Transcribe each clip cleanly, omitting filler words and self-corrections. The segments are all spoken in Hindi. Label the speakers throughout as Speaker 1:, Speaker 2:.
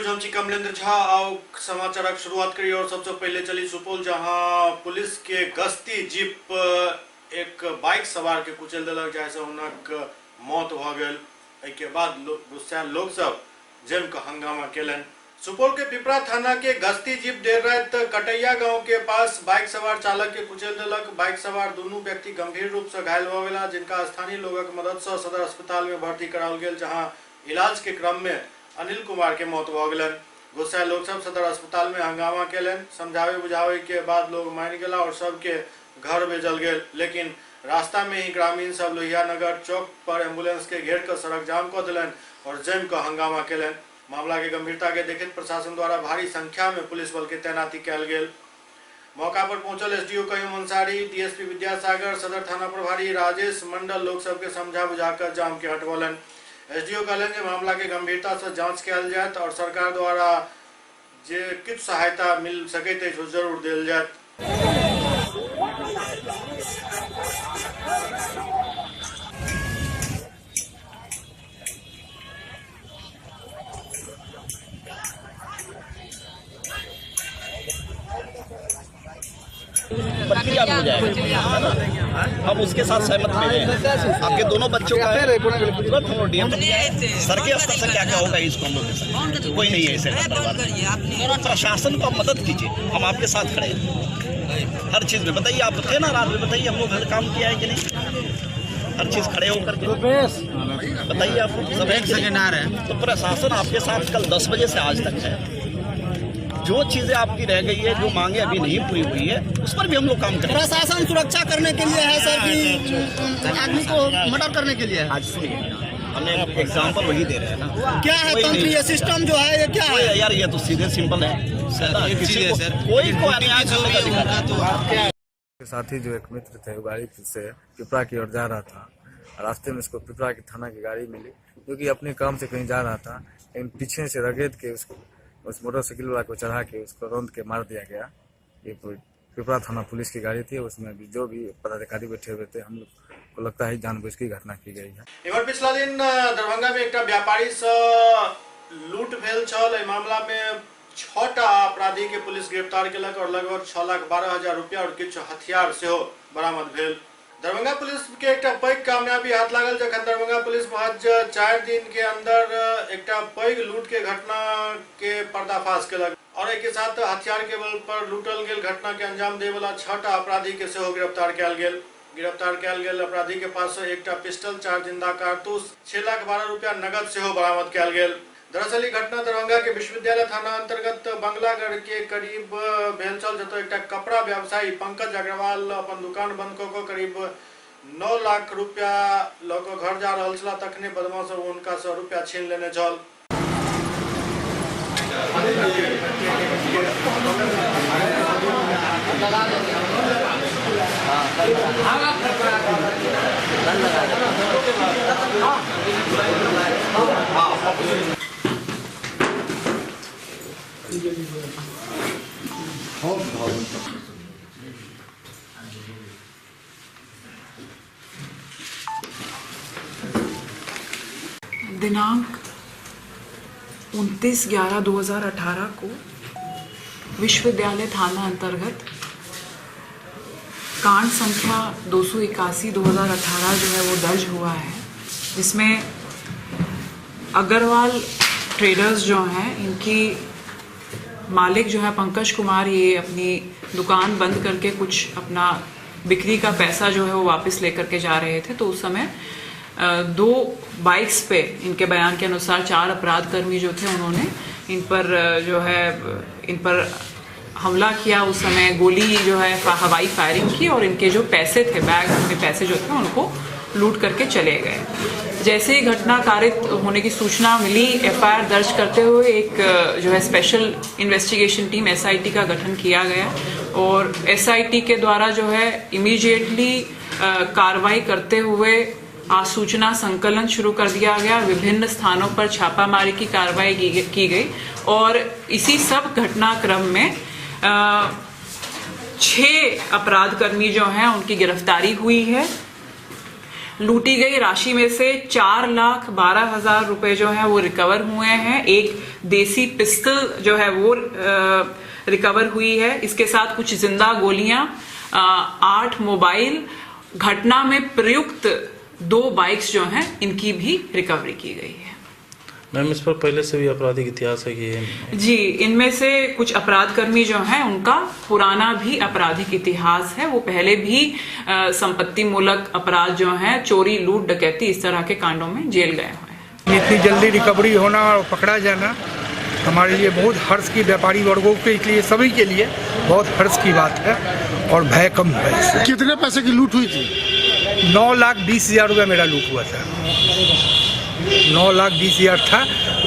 Speaker 1: न्यूज हम कमलेंद्र झा और समाचार की शुरुआत करी और सबसे पहले चली सुपौल, जहां पुलिस के गश्ती जीप एक बाइक सवार के कुचल दिलक, जैसे हुनक मौत भ गेल। के बाद गुस्सा लोग सब जम के हंगामा केलन। सुपौल के पिपरा थाना के गश्ती जीप देर रात कटैया गांव के पास बाइक सवार चालक के कुचल दिलक। बाइक सवार दोनों व्यक्ति गंभीर रूप से घायल भ गेला, जिनका स्थानीय लोगक मदद से सदर अस्पताल में भर्ती कराओल गेल, जहां इलाज के क्रम में अनिल कुमार के मौत भ गेलन। गुस्सा लोग सब सदर अस्पताल में हंगामा केलन। समझावे बुझावे के बाद लोग मान गेला और सबके घर भेजल गेल, लेकिन रास्ता में ही ग्रामीण सब लोहिया नगर चौक पर एम्बुलेंस के घेर कर सड़क जाम कर दिलन और जम कर हंगामा केलन। मामला के गंभीरता के देखते प्रशासन द्वारा भारी संख्या में पुलिस बल के तैनाती कल गेल। मौका पर पहुंचल एसडीओ कयूम अंसारी, डीएसपी विद्यासागर, सदर थाना प्रभारी राजेश मंडल लोग सबके समझा बुझाकर जाम के हटवलन। एसडीओ कहलन जे मामला के गंभीरता से जांच कल जाए और सरकार द्वारा जे किछ सहायता मिल सके जरूर दिल जाए।
Speaker 2: प्रक्रिया हो जाएगा, हम उसके साथ सहमत नहीं हैं। आपके दोनों बच्चों का सर के स्तर से क्या क्या होगा इसको हम लोग कोई नहीं है ऐसे। प्रशासन को मदद कीजिए, हम आपके साथ खड़े हैं हर चीज़ में। बताइए, आप थे ना रात में, बताइए हम लोग हर काम किया है कि नहीं, हर चीज़ खड़े होकर के बताइए। आप सब तो प्रशासन आपके साथ कल 10 बजे से आज तक है। जो चीजें आपकी रह गई है, जो मांगे अभी नहीं पूरी हुई है, उस पर भी हम लोग काम करें।
Speaker 3: प्रशासन सुरक्षा करने के लिए है सर कि आदमी को मर्डर करने के लिए?
Speaker 2: आज से हमने एग्जाम्पल वही दे रहे हैं ना।
Speaker 3: क्या है तंत्र, ये सिस्टम जो है ये क्या है
Speaker 2: यार? ये तो सीधे सिंपल है सर, कोई को अन्याय करने का अधिकार है।
Speaker 4: साथी जो एक मित्र थे, गाड़ी से पिपरा की ओर जा रहा था। रास्ते में उसको पिपरा की थाना की गाड़ी मिली, क्योंकि अपने काम से कहीं जा रहा था, लेकिन पीछे से रगेद के उसको उस मोटरसाइकिल वाला को चढ़ा के उसको रौंद के मार दिया गया। ये पिपरा थाना पुलिस की गाड़ी थी, उसमें भी जो भी पदाधिकारी बैठे हुए थे, हम लोग को लगता है जानबूझ की घटना की गई है।
Speaker 1: एमहर पिछला दिन दरभंगा में एक व्यापारी से लूट भेल छल। मामला में 6टा अपराधी के पुलिस गिरफ्तार केलक और लगभग 6,12,000 रुपया और किछु हथियार से बरामद भेल। दरभंगा पुलिस के एक पैघ कामयाबी हाथ लागल, जखन दरभंगा पुलिस महज 4 दिन के अंदर एक पैघ लूट के घटना के पर्दाफाश केलक और एक साथ हथियार के बल पर लूटल गेल घटना के अंजाम दे वाला 6टा अपराधी के सेहो गिरफ्तार कयल गेल। गिरफ्तार कयल गेल अपराधी के पास से एक पिस्टल, 4 जिंदा कारतूस, 6,12,000 रुपया नगद सेहो बरामद कयल गेल। दरअसल ये घटना दरभंगा के विश्वविद्यालय थाना अंतर्गत बंगलागढ़ के करीब भेल छल, जतय एक कपड़ा व्यवसायी पंकज अग्रवाल अपन दुकान बंद कऽ करीब 9 लाख रुपया लऽ कऽ घर जा रहल छला, तखने बदमाश सब हुनका से रुपया छीन लेने छल।
Speaker 5: दिनांक 29/11/2018 को विश्वविद्यालय थाना अंतर्गत कांड संख्या 281/2018 जो है वो दर्ज हुआ है, जिसमें अग्रवाल ट्रेडर्स जो हैं, इनकी मालिक जो है पंकज कुमार, ये अपनी दुकान बंद करके कुछ अपना बिक्री का पैसा जो है वो वापस लेकर के जा रहे थे। तो उस समय 2 बाइक्स पे इनके बयान के अनुसार 4 अपराध कर्मी जो थे, उन्होंने इन पर हमला किया। उस समय गोली जो है हवाई फायरिंग की और इनके जो पैसे थे, बैग में पैसे जो थे, उनको लूट करके चले गए। जैसे ही घटना कारित होने की सूचना मिली, एफआईआर दर्ज करते हुए एक जो है स्पेशल इन्वेस्टिगेशन टीम एसआईटी का गठन किया गया और एसआईटी के द्वारा जो है इमीडिएटली कार्रवाई करते हुए आसूचना संकलन शुरू कर दिया गया। विभिन्न स्थानों पर छापामारी की कार्रवाई की गई और इसी सब घटनाक्रम में 6 अपराध कर्मी जो हैं उनकी गिरफ्तारी हुई है। लूटी गई राशि में से 4,12,000 रुपए जो है वो रिकवर हुए हैं। एक देसी पिस्टल जो है वो रिकवर हुई है। इसके साथ कुछ जिंदा गोलियां, 8 मोबाइल, घटना में प्रयुक्त 2 बाइक्स जो हैं इनकी भी रिकवरी की गई है।
Speaker 6: मैम, इस पर पहले से भी आपराधिक इतिहास है कि
Speaker 5: जी, इनमें से कुछ अपराध कर्मी जो हैं उनका पुराना भी आपराधिक इतिहास है। वो पहले भी संपत्ति मूलक अपराध जो हैं, चोरी, लूट, डकैती, इस तरह के कांडों में जेल गए हुए हैं।
Speaker 7: इतनी जल्दी रिकवरी होना और पकड़ा जाना हमारे लिए बहुत हर्ष की, व्यापारी वर्गों के लिए, सभी के लिए बहुत हर्ष की बात है और भय कम है इससे।
Speaker 8: कितने पैसे की लूट हुई थी?
Speaker 7: 9,20,000 रुपये मेरा लूट हुआ था। 9,20,000 था।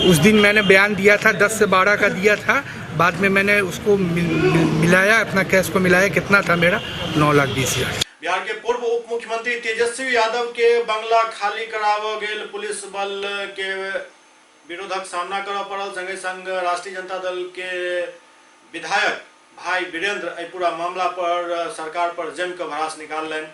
Speaker 7: उस दिन मैंने बयान दिया था, 10 से 12 का दिया था। बाद में मैंने उसको मिलाया, अपना कैश को मिलाया, कितना था मेरा? 9,20,000।
Speaker 1: बिहार के पूर्व उप मुख्यमंत्री तेजस्वी यादव के बंगला खाली कराव गेल पुलिस बल के विरोधक सामना करऽ पड़ल। संगे संग राष्ट्रीय जनता दल के विधायक भाई वीरेंद्र एहि पूरा मामला पर सरकार पर जम के भड़ास निकाललनि।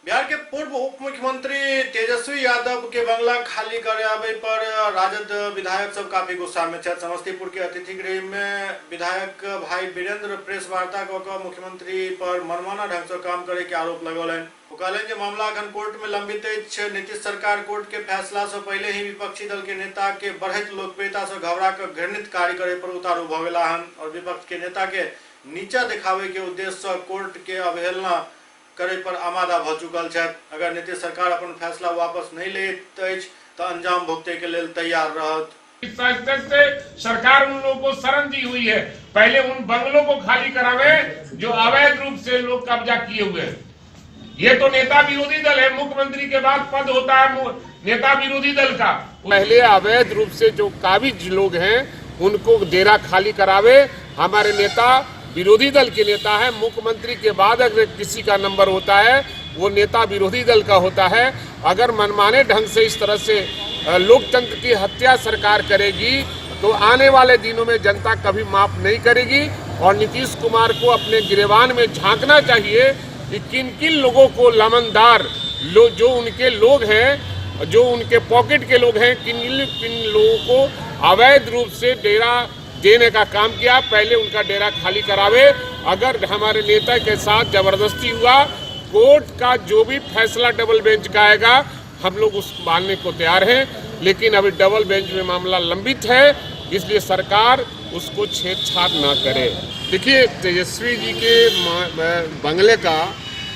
Speaker 1: बिहार के पूर्व उप मुख्यमंत्री तेजस्वी यादव के बंगला खाली करावे पर राजद विधायक सब काफी गुस्सा में छथि। समस्तीपुर के अतिथि गृह में विधायक भाई वीरेंद्र प्रेस वार्ता कऽ मुख्यमंत्री पर मनमाना ढंग से काम करे के आरोप लगौलनि। वो कहलनि जे मामला अखन कोर्ट में लंबित अछि। नीतीश सरकार कोर्ट के फैसला से पहले ही विपक्षी दल के नेता के बढ़ैत लोकप्रियता से घबरा कर घृणित कार्य करे पर उतारू भऽ गेला हन और विपक्ष के नेता के नीचा दिखावे के उद्देश्य से कोर्ट के अवहेलना करे पर आमादा भ चुकल छथि। अगर नीतीश सरकार अपन फैसला वापस नहीं लेत अछि तो अंजाम भुगते के लेल तैयार रहत।
Speaker 9: से सरकार उन लोगों को शरण दी हुई है, पहले उन बंगलों को खाली करावे जो अवैध रूप से लोग कब्जा किए हुए हैं। ये तो नेता विरोधी दल है, मुख्यमंत्री के बाद पद होता है नेता विरोधी दल का।
Speaker 10: पहले अवैध रूप से जो काबिज लोग हैं उनको डेरा खाली करावे। हमारे नेता विरोधी दल के नेता है, मुख्यमंत्री के बाद अगर किसी का नंबर होता है वो नेता विरोधी दल का होता है। अगर मनमाने ढंग से इस तरह से लोकतंत्र की हत्या सरकार करेगी तो आने वाले दिनों में जनता कभी माफ नहीं करेगी। और नीतीश कुमार को अपने गिरेबान में झांकना चाहिए कि किन किन लोगों को लमनदार जो उनके लोग हैं, जो उनके पॉकेट के लोग हैं, किन किन लोगों को अवैध रूप से डेरा देने का काम किया। पहले उनका डेरा खाली करावे। अगर हमारे नेता के साथ जबरदस्ती हुआ, कोर्ट का जो भी फैसला डबल बेंच का आएगा हम लोग उस मानने को तैयार हैं। लेकिन अभी डबल बेंच में मामला लंबित है, इसलिए सरकार उसको छेड़छाड़ ना करे। देखिए, तेजस्वी जी के बंगले का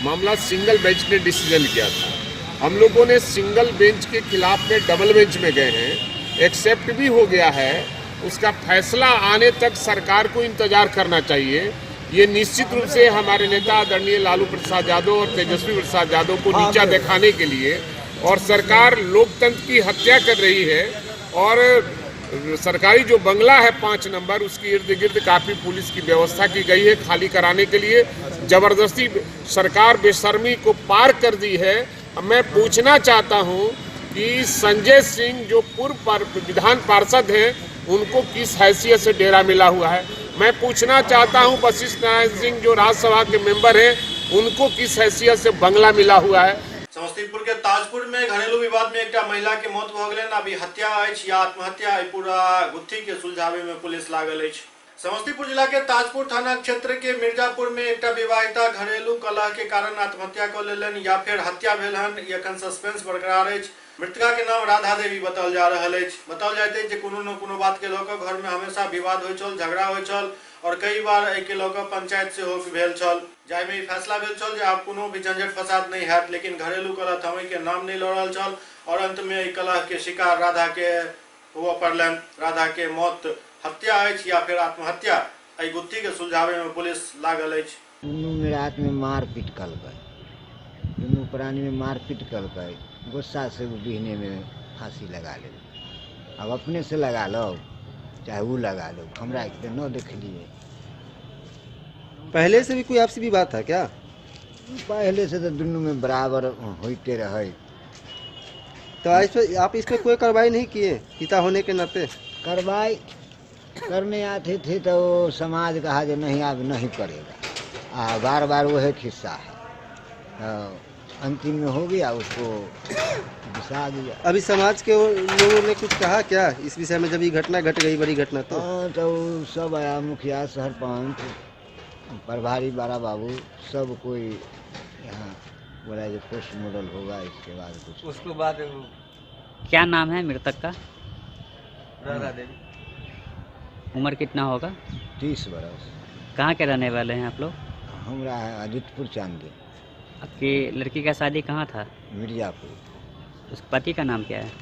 Speaker 10: मामला सिंगल बेंच ने डिसीजन किया था। हम लोगों ने सिंगल बेंच के खिलाफ में डबल बेंच में गए हैं, एक्सेप्ट भी हो गया है। उसका फैसला आने तक सरकार को इंतजार करना चाहिए। ये निश्चित रूप से हमारे नेता आदरणीय लालू प्रसाद यादव और तेजस्वी प्रसाद यादव को नीचा दिखाने के लिए, और सरकार लोकतंत्र की हत्या कर रही है। और सरकारी जो बंगला है 5 नंबर, उसके इर्द गिर्द काफ़ी पुलिस की व्यवस्था की गई है खाली कराने के लिए। जबरदस्ती सरकार बेशर्मी को पार कर दी है। मैं पूछना चाहता हूँ कि संजय सिंह जो पूर्व विधान पार्षद हैं उनको किस हैसियत से डेरा मिला हुआ है। मैं पूछना चाहता हूं वशिष्ठ नारायण सिंह जो राज्यसभा के मेंबर हैं उनको किस हैसियत से बंगला मिला हुआ है।
Speaker 1: समस्तीपुर के ताजपुर में घरेलू विवाद में एक महिला के मौत भ गेलनि। अभी हत्या अछि या आत्महत्या पूरा गुत्थी के सुलझावे में पुलिस लागल अछि। समस्तीपुर जिला के ताजपुर थाना क्षेत्र के मिर्जापुर में एक विवाहिता घरेलू कलह के कारण आत्महत्या कर लेलनि या फिर हत्या भेल हन, एखन सस्पेंस बरकरार अछि। मृतका के नाम राधा देवी बताओल जा रहा है। बताओल जाते हैं कोनो न कोनो बात के लऽ घर में हमेशा विवाद होय छल, झगड़ा होय छल और कई बार एहि के लऽ पंचायत से भेल छल, जाय में फैसला भेल छल जे आब कोनो भी झंझट फसाद नहीं हैत। लेकिन घरेलू कलह थमै के नाम नहीं लऽ रहल छल और अंत में एहि कलह के शिकार राधा के हुआ पड़लनि। राधा के मौत हत्या अछि या फिर आत्महत्या, एहि गुत्थी के सुलझावे में पुलिस लागल अछि।
Speaker 11: दुनू में रात में मारपीट कलकै, दुनू प्राणी में मारपीट कलकै। गुस्सा से वो बिहने में फांसी लगा ले। अब अपने से लगा लो चाहे वो लगा लो, हमरा न देख लिए।
Speaker 3: पहले से भी कोई आपसी विवाद था क्या?
Speaker 11: पहले से तो दोनों में बराबर होते रहे।
Speaker 3: तो आप इस पे कोई कार्रवाई नहीं किए पिता होने के नाते?
Speaker 11: कार्रवाई करने आते थे तो समाज कहा जो नहीं अब नहीं करेगा। बार बार वही किस्सा है। अंतिम में हो गया, उसको घुसा दिया।
Speaker 3: अभी समाज के लोगों ने कुछ कहा क्या इस विषय में, जब ये घटना घट गई, बड़ी घटना? तो
Speaker 11: हाँ, तो सब आया, मुखिया, सरपंच, प्रभारी, बड़ा बाबू, सब कोई यहाँ बोला जो पोस्ट मॉडल होगा, इसके बाद कुछ।
Speaker 3: उसके बाद
Speaker 8: क्या नाम है मृतक का?
Speaker 3: राधा देवी।
Speaker 8: उम्र कितना होगा?
Speaker 11: 30 बरस।
Speaker 8: कहाँ के रहने वाले हैं आप लोग?
Speaker 11: हमरा है आदित्यपुर चांदी।
Speaker 8: आपकी लड़की का शादी कहाँ था?
Speaker 11: मिर्जापुर।
Speaker 8: उसके पति का नाम क्या है?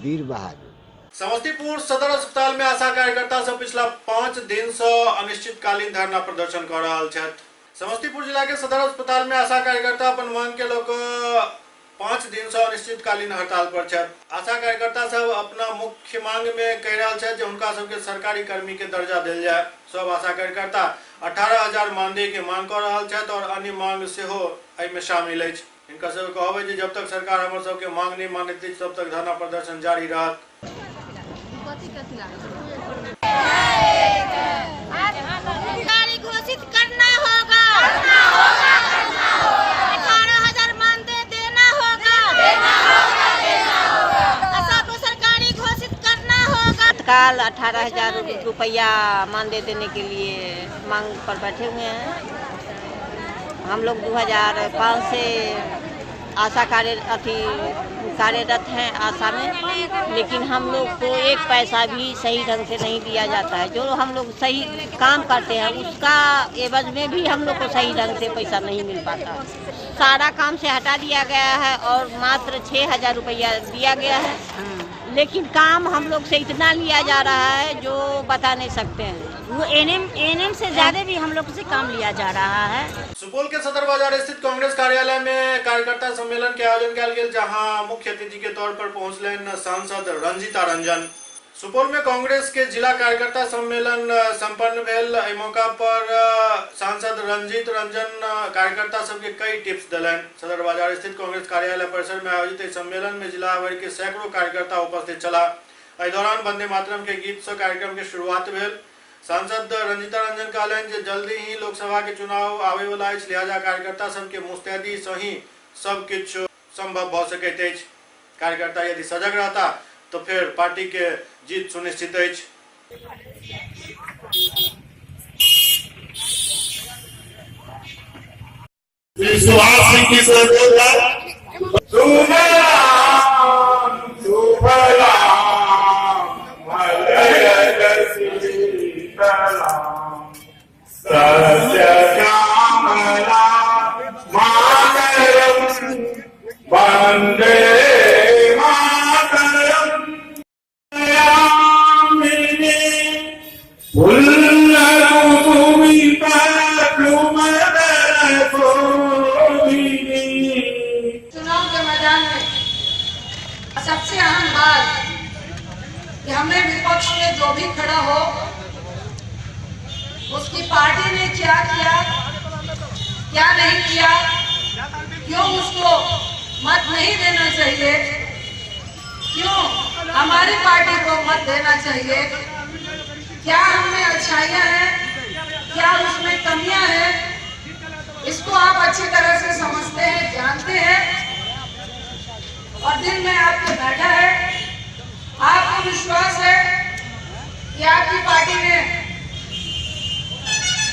Speaker 11: वीर बहादुर।
Speaker 1: समस्तीपुर सदर अस्पताल में आशा कार्यकर्ता सब पिछला 5 दिन से अनिश्चितकालीन धरना प्रदर्शन कर रहा छथि। समस्तीपुर जिला के सदर अस्पताल में आशा कार्यकर्ता अपन मांग के लोग 5 दिन से अनिश्चितकालीन हड़ताल पर छथि। आशा कार्यकर्ता सब अपना मुख्य मांग में कह रहा छथि जे उनका सबके सरकारी कर्मी के दर्जा दिल जाए। सब आशा कार्यकर्ता 18,000 मानदेय के मांग कर रहा छथि और अन्य मांग सेहो एहि में शामिल अछि। इनका सब कहबै जे जब तक सरकार हमर सबके मांग नहीं मानैत अछि तब तक धरना प्रदर्शन जारी रहत।
Speaker 12: घोषित करना होगा, 18,000 मानदेय देना होगा, ऐसा को सरकारी घोषित करना होगा। तत्काल 18,000 रुपया मानदेय देने के लिए मांग पर बैठे हुए हैं। हम लोग 2005 से आशा कार्यरत हैं आशा में, लेकिन हम लोग को एक पैसा भी सही ढंग से नहीं दिया जाता है। जो हम लोग सही काम करते हैं उसका एवज में भी हम लोग को सही ढंग से पैसा नहीं मिल पाता। सारा काम से हटा दिया गया है और मात्र 6,000 रुपया दिया गया है, लेकिन काम हम लोग से इतना लिया जा रहा है जो बता नहीं सकते हैं। वो एनएम से ज्यादा भी हम लोग से काम लिया जा रहा है।
Speaker 1: सुपौल के सदर बाजार स्थित कांग्रेस कार्यालय में कार्यकर्ता सम्मेलन के आयोजन किया गया, जहां मुख्य अतिथि के तौर पर पहुंचलन सांसद रंजीता रंजन। सुपौल में कांग्रेस के जिला कार्यकर्ता सम्मेलन संपन्न भेल। एहि मौका पर सांसद रंजीत रंजन कार्यकर्ता सबके कई टिप्स दिलन। सदर बाजार स्थित कांग्रेस कार्यालय परिसर में आयोजित सम्मेलन में जिला भर के सैकड़ों कार्यकर्ता उपस्थित छला। एहि दौरान वंदे मातरम के गीत से कार्यक्रम के शुरुआत भेल। सांसद रंजीता रंजन कहलन जे जल्दी ही लोकसभा के चुनाव आवे वाला अछि, लिहाजा कार्यकर्ता सबके मुस्तैदी से ही सब कुछ संभव भ सकैत अछि। कार्यकर्ता यदि सजग रहता तो फिर पार्टी के जीत सुनिश्चित अछि।
Speaker 12: चुनाव के मैदान में सबसे अहम बात कि हमने विपक्ष में जो भी खड़ा हो उसकी पार्टी ने क्या किया, क्या नहीं किया, क्यों उसको मत नहीं देना चाहिए, क्यों हमारी पार्टी को मत देना चाहिए, क्या हमें अच्छाइयाँ हैं, क्या उसमें कमियां हैं, इसको आप अच्छी तरह से समझते हैं, जानते हैं और दिल में आपके बैठा है। आपको विश्वास है कि आपकी पार्टी ने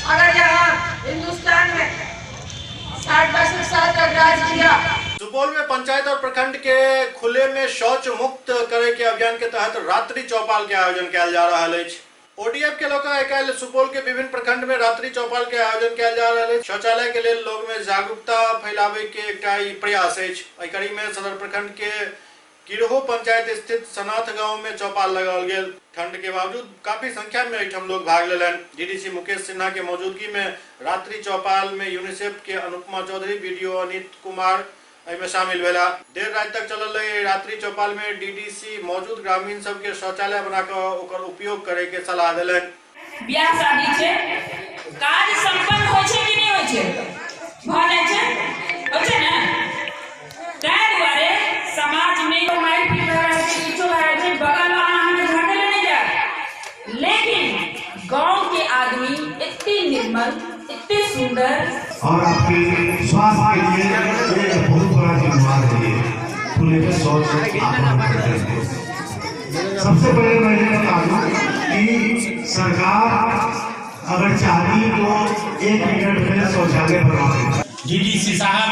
Speaker 12: अगर यहाँ हिंदुस्तान में 60 साल तक राज किया।
Speaker 1: सुपौल में पंचायत और प्रखंड के खुले में शौच मुक्त करे के अभियान के तहत रात्रि चौपाल के आयोजन किया जा रहा है। ओडीएफ के लोग आइ सुपौल के विभिन्न प्रखंड में रात्रि चौपाल के आयोजन किया जा रहा है। शौचालय के लिए लोग में जागरूकता फैलावे के एक प्रयास है। कड़ी में सदर प्रखंड के किरहो पंचायत स्थित सनाथ गांव में चौपाल लगाल गया। ठंड के बावजूद काफी संख्या में हम लोग भाग लेलन। डीडीसी मुकेश सिन्हा के मौजूदगी में रात्रि चौपाल में यूनिसेफ के अनुपमा चौधरी, बीडीओ अनित कुमार में शामिल भेला। देर रात तक चलल रहे रात्रि चौपाल में डीडीसी मौजूद ग्रामीण सब के शौचालय बनाकर ओकर उपयोग करे के सलाह दिलन।
Speaker 13: बियाह शादी छे, काज संपन्न होय छे कि नहीं होय छे, भ जाय छे, होय छे ना। ताहि दुआरे समाज में माइक पीट रहा है, किछो रहा है, बगल वाला हमें झाड़े नहीं जा, लेकिन गांव के आदमी इतने निर्मल, इतने सुंदर
Speaker 14: और आपके स्वास्थ्य के लिए बहुत बहुत बहुत आभार करते हैं। सबसे पहले मैं ये बता दूं कि सरकार अगर चाहती तो 1 मिनट में शौचालय बनवा देती।
Speaker 15: डीडीसी साहब,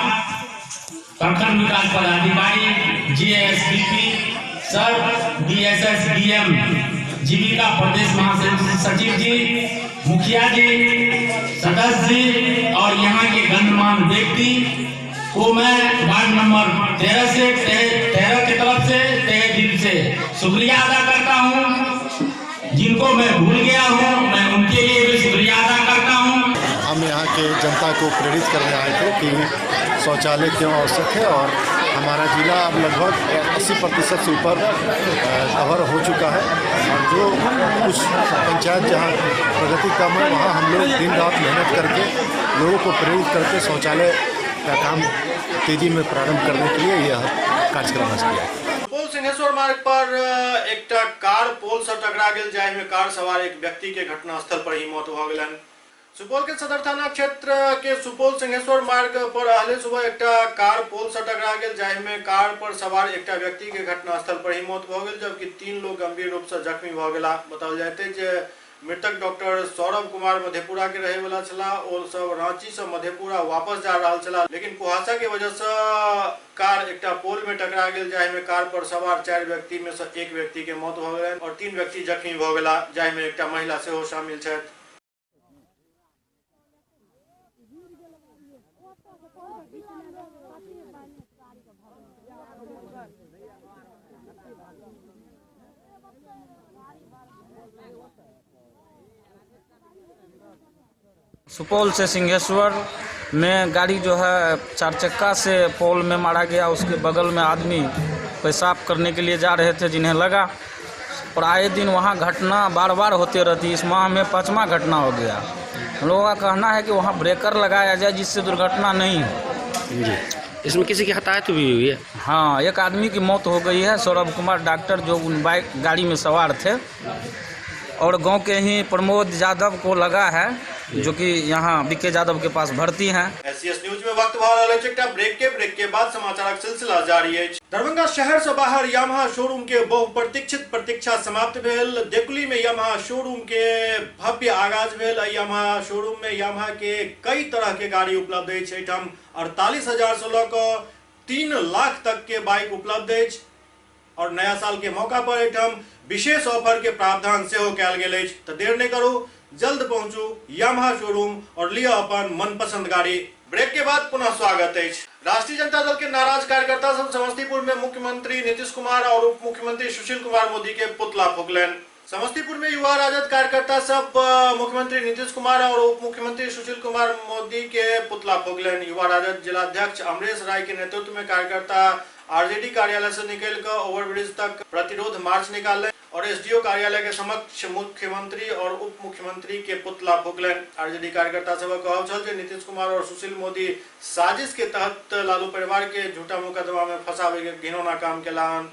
Speaker 15: प्रखंड विकास पदाधिकारी, जीएसडीपी सर, डीएसएस, डीएम, जीविका प्रदेश महासचिव जी, मुखिया जी, सदस्य जी और यहाँ के गणमान्य व्यक्ति को मैं वार्ड नंबर 13 की तरफ से तहे दिल से शुक्रिया अदा करता हूँ। जिनको मैं भूल गया हूँ मैं उनके लिए भी शुक्रिया अदा करता हूँ।
Speaker 16: हम यहाँ के जनता को प्रेरित करने आए थे कि शौचालय क्यों आवश्यक है और हमारा जिला अब लगभग 80% से ऊपर कवर हो चुका है और जो कुछ पंचायत जहाँ प्रगति कम है वहाँ हम लोग दिन रात मेहनत करके लोगों को प्रेरित करके शौचालय का काम तेजी में प्रारंभ करने के लिए यह कार्यक्रम किया है।
Speaker 1: सुपौल सिंहेश्वर मार्ग पर एक कार पोल से टकरा गेल, जाहि में कार सवार एक व्यक्ति के घटनास्थल पर ही मौत भ गेलनि। सुपौल के सदर थाना क्षेत्र के सुपौल सिंहेश्वर मार्ग पर अहले सुबह एक कार पोल से टकरा गेल, जाहि में कार पर सवार एक व्यक्ति के घटनास्थल पर ही मौत भ गेल, जबकि 3 लोग गंभीर रूप से जख्मी भ गेला। बताओल जाते जे मृतक डॉक्टर सौरभ कुमार मधेपुरा के रहे वाला छला और सब रांची से मधेपुरा वापस जा रहा छला, लेकिन कुहासा के वजह से कार एक पोल में टकरा गेल, जाहि में कार पर सवार 4 व्यक्ति में से 1 व्यक्ति के मौत भ गेल और 3 व्यक्ति जख्मी भ गेला, जाहि में एक महिला सेहो शामिल छथि।
Speaker 17: सुपौल से सिंहेश्वर में गाड़ी जो है 4 चक्का से पोल में मारा गया। उसके बगल में आदमी पेशाब करने के लिए जा रहे थे जिन्हें लगा, और आए दिन वहाँ घटना बार बार होते रहती। इस माह में 5वां घटना हो गया। हम लोगों का कहना है कि वहाँ ब्रेकर लगाया जाए जिससे दुर्घटना नहीं हो।
Speaker 18: जी, इसमें किसी की हताहत भी हुई है?
Speaker 17: हाँ, एक आदमी की मौत हो गई है, सौरभ कुमार डॉक्टर, जो उन बाइक गाड़ी में सवार थे, और गांव के ही प्रमोद यादव को लगा है, जो कि यहाँ बीके यादव के पास भर्ती हैं।
Speaker 1: एससीएस न्यूज में वक्त ब्रेक के बाद समाचार सिलसिला जारी है। दरभंगा शहर से बाहर यामाहा शोरूम के बहुप्रतीक्षित प्रतीक्षा समाप्त भेल। देकुली में यामाहा शोरूम के भव्य आगाज भेल। यामाहा शोरूम में यामाहा के कई तरह के गाड़ी उपलब्ध है। 48,000 से लऽ 3 लाख तक के बाइक उपलब्ध है और नया साल के मौका पर एठम विशेष ऑफर के प्रावधान सेहो कयल गेल अछि। तो देर नहीं करू, जल्द पहुंचू यामाहा शोरूम और लिया अपन मनपसंद गाड़ी। ब्रेक के बाद पुनः स्वागत है। राष्ट्रीय जनता दल के नाराज कार्यकर्ता सब समस्तीपुर में मुख्यमंत्री नीतीश कुमार और उप मुख्यमंत्री सुशील कुमार मोदी के पुतला फूकलन। समस्तीपुर में युवा राजद कार्यकर्ता सब मुख्यमंत्री नीतीश कुमार और उप मुख्यमंत्री सुशील कुमार मोदी के पुतला फूकलन। युवा राजद जिलाध्यक्ष अमरेश राय के नेतृत्व में कार्यकर्ता आरजेडी कार्यालय से निकलकर ओवरब्रिज तक प्रतिरोध मार्च निकाले और एसडीओ कार्यालय के समक्ष मुख्यमंत्री और उप मुख्यमंत्री के पुतला फूकलन। आरजेडी कार्यकर्ता सब कहब छल जे नीतीश कुमार और सुशील मोदी साजिश के तहत लालू परिवार के झूठा मुकदमा में फंसावे के घिनौना काम केलान।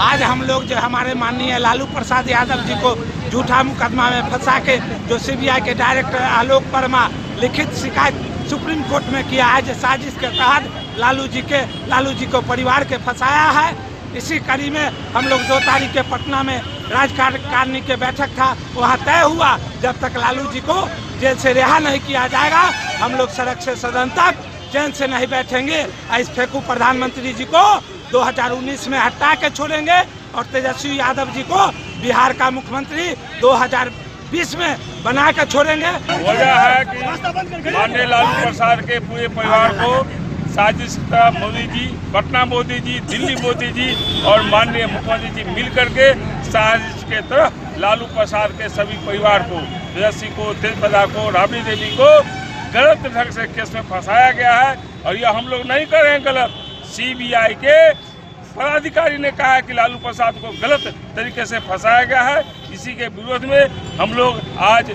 Speaker 7: आज हम लोग जो हमारे माननीय लालू प्रसाद यादव जी को झूठा मुकदमा में फंसा के जो सीबीआई के डायरेक्टर आलोक वर्मा लिखित शिकायत सुप्रीम कोर्ट में किया है, जो साजिश के तहत लालू जी को परिवार के फंसाया है। इसी कड़ी में हम लोग 2 तारीख के पटना में राज्यकारिणी के बैठक था, वहाँ तय हुआ जब तक लालू जी को जेल से रिहा नहीं किया जाएगा हम लोग सड़क से सदन तक चैन से नहीं बैठेंगे। इस फेंकू प्रधानमंत्री जी को 2019 में हटा के छोड़ेंगे और तेजस्वी यादव जी को बिहार का मुख्यमंत्री 2020 में बना के छोड़ेंगे।
Speaker 10: वजह है कि माननीय लालू प्रसाद के पूरे परिवार को साजिश का मोदी जी, पटना मोदी जी, दिल्ली मोदी जी और माननीय मुख्यमंत्री जी मिल करके साजिश के तरह लालू प्रसाद के सभी परिवार को, तेजस्वी को, तेजप्रदा को, राबड़ी देवी को गलत ढंग से केस में फंसाया गया है। और यह हम लोग नहीं कर रहे हैं गलत, सीबीआई के पदाधिकारी ने कहा है कि लालू प्रसाद को गलत तरीके से फंसाया गया है। इसी के विरोध में हम लोग आज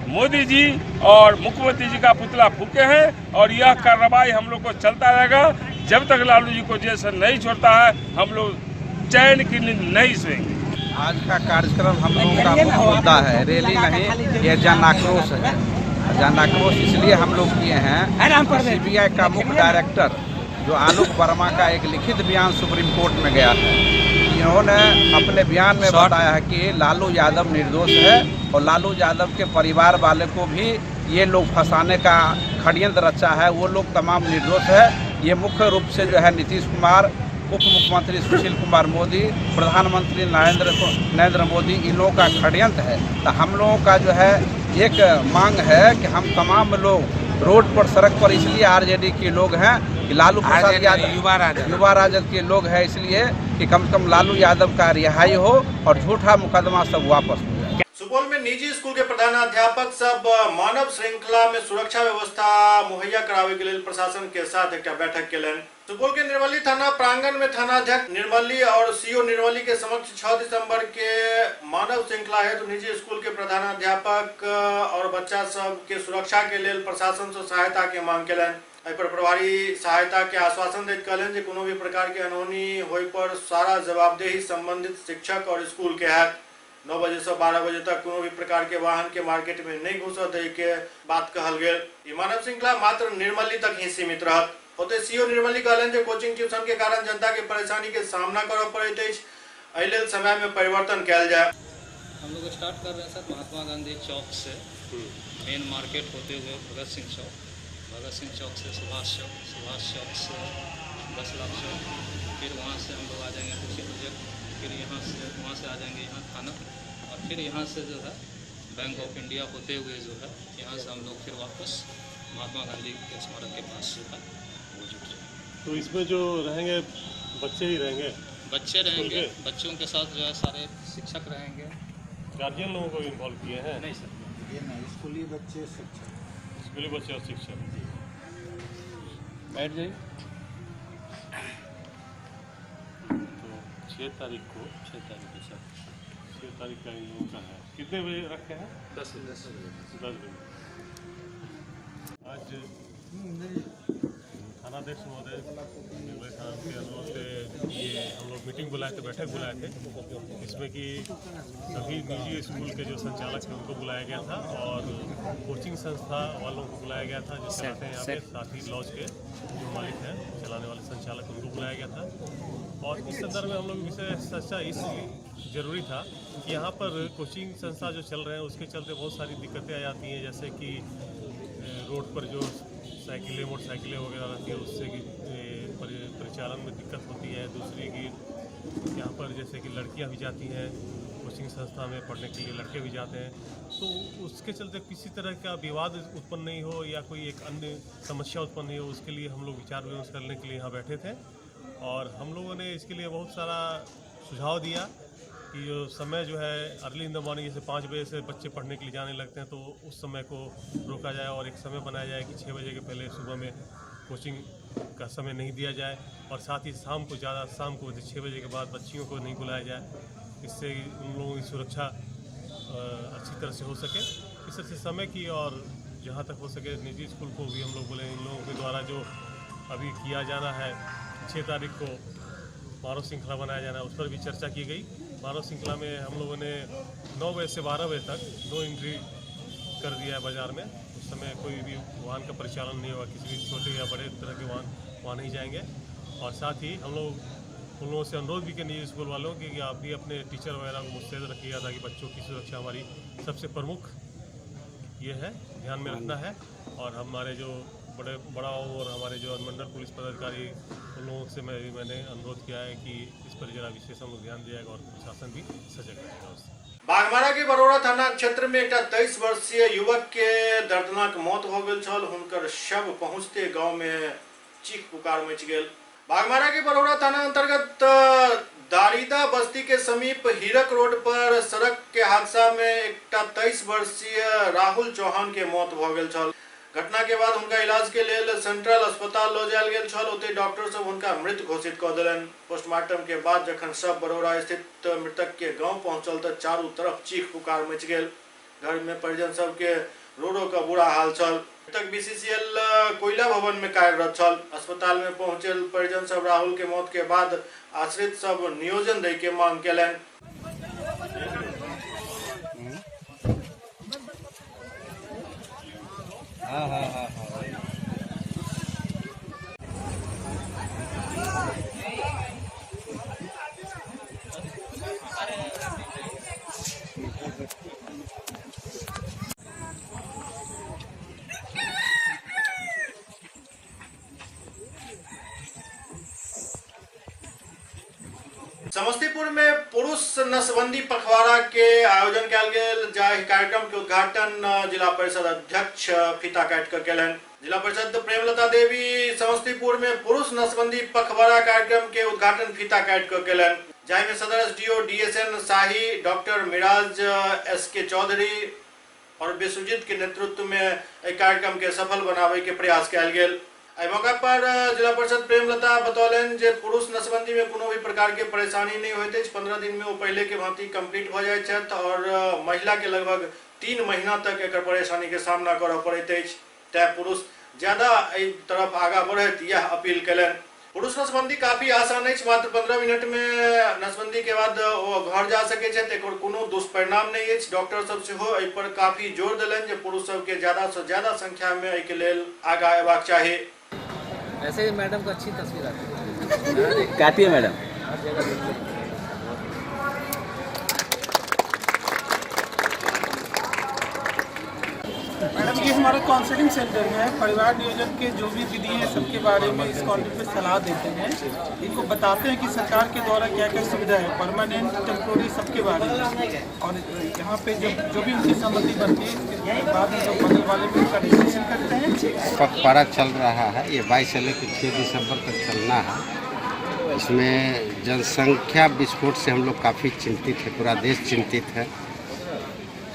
Speaker 10: मोदी जी और मुख्यमंत्री जी का पुतला फूके हैं और यह कार्रवाई हम लोग को चलता रहेगा जब तक लालू जी को जेल से नहीं छोड़ता है। हम लोग चैन की नींद नहीं सोएंगे।
Speaker 19: आज का कार्यक्रम हम लोगों का मुख्य मुद्दा है, रैली नहीं, ये जन आक्रोश है। जन आक्रोश इसलिए हम लोग किए हैं, सीबीआई का मुख्य डायरेक्टर जो आलोक वर्मा का एक लिखित बयान सुप्रीम कोर्ट में गया है, इन्होंने अपने बयान में बताया है कि लालू यादव निर्दोष है और लालू यादव के परिवार वाले को भी ये लोग फंसाने का षड्यंत्र रचा है, वो लोग तमाम निर्दोष है। ये मुख्य रूप से जो है नीतीश कुमार, उप मुख्यमंत्री सुशील कुमार मोदी, प्रधानमंत्री नरेंद्र मोदी, इन लोगों का षड्यंत्र है। तो हम लोगों का जो है एक मांग है कि हम तमाम लोग रोड पर, सड़क पर इसलिए आरजेडी के लोग हैं कि लालू प्रसाद यादव युवा राजद के लोग हैं, इसलिए कि कम से कम लालू यादव का रिहाई हो और झूठा मुकदमा सब वापस हो जाए।
Speaker 1: सुपौल में निजी स्कूल के प्रधानाध्यापक सब मानव श्रृंखला में सुरक्षा व्यवस्था मुहैया करावे के लिए प्रशासन के साथ एक बैठक केलन। सुपौल के निर्मली थाना प्रांगण में थानाध्यक्ष निर्मली और सीओ निर्मली के समक्ष 6 दिसंबर के मानव श्रृंखला हेतु निजी स्कूल के प्रधानाध्यापक और बच्चा सब के सुरक्षा के लिए प्रशासन से सहायता के मांग केलन। एहि पर प्रभारी सहायता के आश्वासन दैत कहलन जे कोनो भी प्रकार के अनहोनी होय पर सारा जवाबदेही संबंधित शिक्षक और स्कूल के है। 9 बजे से 12 बजे तक कोनो भी प्रकार के वाहन के मार्केट में नहीं घुस दे के बात कहल गेल। ई मानव श्रृंखला मात्र निर्मली तक ही सीमित रहत। ओते सीओ निर्मली कहलन जे कोचिंग ट्यूशन के कारण जनता के परेशानी के सामना करऽ पड़ैत अछि, एहि लेल समय में परिवर्तन कयल जाए।
Speaker 20: हम लोग स्टार्ट कर रहे हैं सर महात्मा गांधी चौक से, मेन मार्केट होते हुए भगत सिंह चौक से सुभाष चौक से 10 लाख चौक, फिर वहाँ से हम लोग आ जाएंगे खुशी प्रोजेक्ट, फिर वहाँ से आ जाएंगे यहाँ थाना, और फिर यहाँ से जो है बैंक ऑफ इंडिया होते हुए जो है यहाँ से हम लोग फिर वापस महात्मा गांधी के स्मारक के पास जो है वो जुट रहे।
Speaker 21: तो इसमें जो रहेंगे बच्चे ही रहेंगे?
Speaker 20: बच्चे रहेंगे, बच्चों के साथ जो है सारे शिक्षक रहेंगे।
Speaker 21: गार्जियन लोगों को इन्वॉल्व किए हैं?
Speaker 20: नहीं सर,
Speaker 21: ये नहीं, स्कूली बच्चे शिक्षक, स्कूली बच्चे और शिक्षक।
Speaker 20: बैठ जाइए।
Speaker 21: तो 6 तारीख को सर 6 तारीख का इन लोगों का है। कितने बजे रखे हैं?
Speaker 20: 10 बजे।
Speaker 21: आज थानाध्यक्ष महोदय निर्मली थाना के अनुरोध से ये हम लोग मीटिंग बुलाए थे, बैठक बुलाए थे, इसमें कि सभी निजी स्कूल के जो संचालक हैं उनको बुलाया गया था और कोचिंग संस्था वालों को बुलाया गया था, जो चलाते हैं यहाँ पे, साथ ही लॉज के जो मालिक हैं, चलाने वाले संचालक, उनको बुलाया गया था। और इस संदर्भ में हम लोग विषय चर्चा इसलिए ज़रूरी था कि यहाँ पर कोचिंग संस्था जो चल रहे हैं उसके चलते बहुत सारी दिक्कतें आ जाती हैं, जैसे कि रोड पर जो साइकिलें मोटरसाइकिलें वगैरह रहती है उससे कि परिचालन में दिक्कत होती है। दूसरी कि यहाँ पर जैसे कि लड़कियाँ भी जाती हैं कोचिंग संस्था में पढ़ने के लिए, लड़के भी जाते हैं, तो उसके चलते किसी तरह का विवाद उत्पन्न नहीं हो या कोई एक अन्य समस्या उत्पन्न नहीं हो, उसके लिए हम लोग विचार विमर्श करने के लिए यहाँ बैठे थे। और हम लोगों ने इसके लिए बहुत सारा सुझाव दिया कि जो समय जो है अर्ली इन द मॉर्निंग, जैसे 5 बजे से बच्चे पढ़ने के लिए जाने लगते हैं, तो उस समय को रोका जाए और एक समय बनाया जाए कि 6 बजे के पहले सुबह में कोचिंग का समय नहीं दिया जाए, और साथ ही शाम को 6 बजे के बाद बच्चियों को नहीं बुलाया जाए, इससे उन लोगों की सुरक्षा अच्छी तरह से हो सके। इस तरह से समय की, और जहाँ तक हो सके निजी स्कूल को भी हम लोग बोले इन लोगों के द्वारा जो अभी किया जाना है 6 तारीख को मानव श्रृंखला बनाया जाना है, उस पर भी चर्चा की गई। मानव श्रृंखला में हम लोगों ने 9 बजे से 12 बजे तक नो एंट्री कर दिया है बाज़ार में। उस समय कोई भी वाहन का परिचालन नहीं होगा, किसी भी छोटे या बड़े तरह के वाहन वहाँ नहीं जाएंगे। और साथ ही हम लोग उन लोगों से अनुरोध भी करनी है स्कूल वालों की कि आप भी अपने टीचर वगैरह को मुस्तैद रखिएगा, ताकि बच्चों की सुरक्षा हमारी सबसे प्रमुख ये है, ध्यान में रखना है। और हमारे जो बड़ा और हमारे जो अनुमंडल पुलिस पदाधिकारी, उन लोगों से मैंने अनुरोध किया है कि इस पर जरा विशेष हम लोग ध्यान दिया और प्रशासन भी सजग रहेगा उससे।
Speaker 1: बागमारा के बरोड़ा थाना क्षेत्र में एक 23 वर्षीय युवक के दर्दनाक मौत हो गेल छल। हुनकर शव पहुंचते गांव में चीख पुकार मच गेल। बागमारा के बरोड़ा थाना अंतर्गत दारिदा बस्ती के समीप हीरक रोड पर सड़क के हादसा में एक 23 वर्षीय राहुल चौहान के मौत भ गेल छल। घटना के बाद उनका इलाज के लिए सेंट्रल अस्पताल लऽ जायल गेल छल। ओतै डॉक्टर सब उनका मृत घोषित कऽ देलनि। पोस्टमार्टम के बाद जखन सब बरोड़ा स्थित मृतक के गांव पहुंचल तऽ चारू तरफ चीख पुकार मच गेल। घर में परिजन सब के रो का बुरा हाल छल। मृतक बीसीसीएल कोयला भवन में कार्यरत छल। अस्पताल में पहुंचल परिजन सब राहुल के मौत के बाद आश्रित सब नियोजन दै के मांग केलनि। समस्तीपुर में पुरुष नसबंदी पखवाड़ा के आयोजन कयल गेल। जाहि कार्यक्रम के उद्घाटन जिला परिषद अध्यक्ष फीता काट कर केलन। जिला परिषद प्रेमलता देवी समस्तीपुर में पुरुष नसबंदी पखवाड़ा कार्यक्रम के उद्घाटन फीता काट कर केलन। जाहि में सदर एसडीओ डीएसएन शाही, डॉक्टर मिराज एसके चौधरी और विश्वजीत के नेतृत्व में कार्यक्रम के सफल बनावे के प्रयास कयल गेल। एहि मौका पर जिला परिषद प्रेमलता बतौलन जे पुरुष नसबंदी में कोनो भी प्रकार के परेशानी नहीं होइत अछि। 15 दिन में वो पहले के भांति कंप्लीट भ जाइत छथि और महिला के लगभग 3 महीना तक एकर परेशानी के सामना करऽ पड़ैत अछि। तैं पुरुष ज्यादा एहि तरफ आगाँ बढ़त यह अपील कयलनि। पुरुष नसबंदी काफी आसान अछि। मात्र 15 मिनट में नसबंदी के बाद वो घर जा सकै छथि। एकर कोनो दुष्परिणाम नहीं अछि। डॉक्टर सब सेहो एहि पर काफी जोर देलनि जे पुरुष सब के ज्यादा से ज्यादा संख्या में एहि के लेल आगाँ अयबाक चाही।
Speaker 2: ऐसे मैडम को अच्छी तस्वीर आती है। काफी है मैडम।
Speaker 22: मैडम ये हमारा काउंसलिंग सेंटर है। परिवार नियोजन के जो भी विधि है सबके बारे में इस कॉलेज में सलाह देते हैं। इनको बताते हैं कि सरकार के द्वारा क्या क्या सुविधा है, परमानेंट, टेम्पोररी, सबके बारे में। और यहाँ पे जो भी उनकी सहमति बनती है उसके बाद हम लोग बगल वाले में उसका रजिस्ट्रेशन करते हैं।
Speaker 23: पखवाड़ा चल रहा है, ये 22 से लेकर 6 दिसंबर तक चलना है। इसमें जनसंख्या विस्फोट से हम लोग काफ़ी चिंतित है, पूरा देश चिंतित है,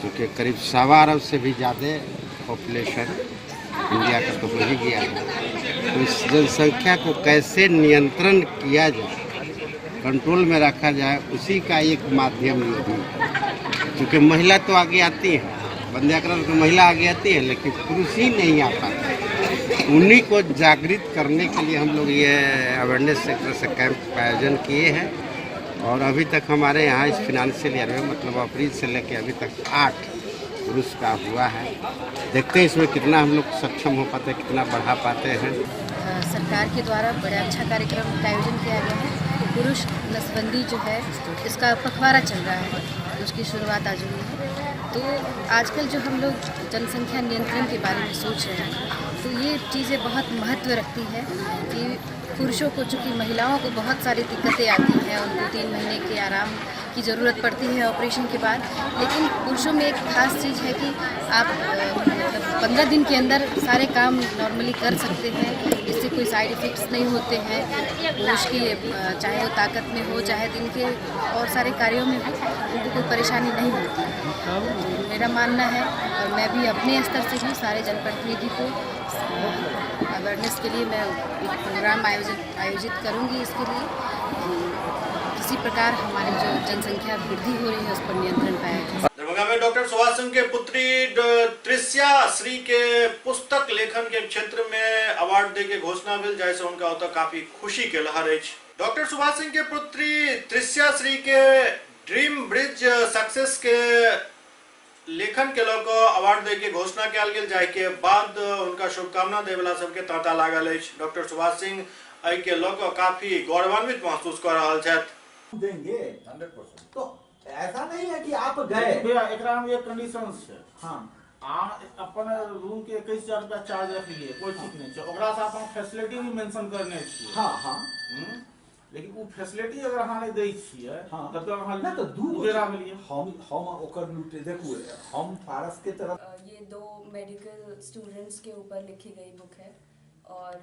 Speaker 23: क्योंकि करीब 1.25 अरब से भी ज़्यादा पॉपुलेशन इंडिया का तो हो ही गया है। तो इस जनसंख्या को कैसे नियंत्रण किया जाए, कंट्रोल में रखा जाए, उसी का एक माध्यम ये भी। क्योंकि महिला तो आगे आती है, बंध्याकरण में महिला आगे आती है, लेकिन पुरुष ही नहीं आ पाते। उन्हीं को जागृत करने के लिए हम लोग ये अवेयरनेस सेक्टर से कैंप का आयोजन किए हैं। और अभी तक हमारे यहाँ इस फिनांशियल ईयर में मतलब अप्रैल से लेकर अभी तक 8 पुरुष का हुआ है। देखते हैं इसमें कितना हम लोग सक्षम हो पाते हैं, कितना बढ़ा पाते हैं।
Speaker 24: सरकार के द्वारा बड़ा अच्छा कार्यक्रम का आयोजन किया गया है। पुरुष नसबंदी जो है इसका पखवाड़ा चल रहा है, उसकी शुरुआत आज हुई है। तो आजकल जो हम लोग जनसंख्या नियंत्रण के बारे में सोच रहे हैं, तो ये चीज़ें बहुत महत्व रखती है कि पुरुषों को, चूँकि महिलाओं को बहुत सारी दिक्कतें आती हैं, उनको 3 महीने के आराम की ज़रूरत पड़ती है ऑपरेशन के बाद। लेकिन पुरुषों में एक खास चीज़ है कि आप 15 दिन के अंदर सारे काम नॉर्मली कर सकते हैं, इससे कोई साइड इफ़ेक्ट्स नहीं होते हैं। पुरुष की चाहे वो ताकत में हो, चाहे दिन के और सारे कार्यों में हो, उनको कोई परेशानी नहीं होती है। मेरा मानना है, और मैं भी अपने स्तर से भी सारे जनप्रतिनिधि को अवेयरनेस के लिए मैं एक प्रोग्राम आयोजित करूंगी। इसके लिए किसी प्रकार हमारी जो जनसंख्या वृद्धि हो रही है उस पर नियंत्रण पाया जाए।
Speaker 1: दरभंगा में डॉक्टर सुभाष सिंह के पुत्री त्रिस्या श्री के पुस्तक लेखन के क्षेत्र में अवार्ड दे के घोषणा भेल, जैसे उनका होता काफी खुशी के लहर है। डॉक्टर सुभाष सिंह के पुत्री त्रिस्या श्री के ड्रीम ब्रिज सक्सेस के लेखन के लोग अवार्ड दे के घोषणा कयल गेल, जाहि के बाद उनका शुभकामना दे वाला सबके तांता लागल है। डॉक्टर सुभाष सिंह एहि के लोग काफी गौरवान्वित महसूस कर रहा छथि।
Speaker 25: देंगे 100%। तो ऐसा नहीं है कि आप गए, एकरा में एक कंडीशन है। हां, अहाँ अपन रूम के 21,000 रुपया चार्ज रखिए, कोई ठीक नहीं छै, ओकरा से अपन फैसिलिटी भी मेंशन करने छियै। हां हां, लेकिन वो फैसिलिटी अगर अहाँ नहीं दै छियै, तब तो अहाँ ना तो दू बेरा मिलिए हम ओकर लूटे। देखू, हम पारस के तरफ
Speaker 26: ये 2 मेडिकल स्टूडेंट्स के ऊपर लिखी गई बुक है, और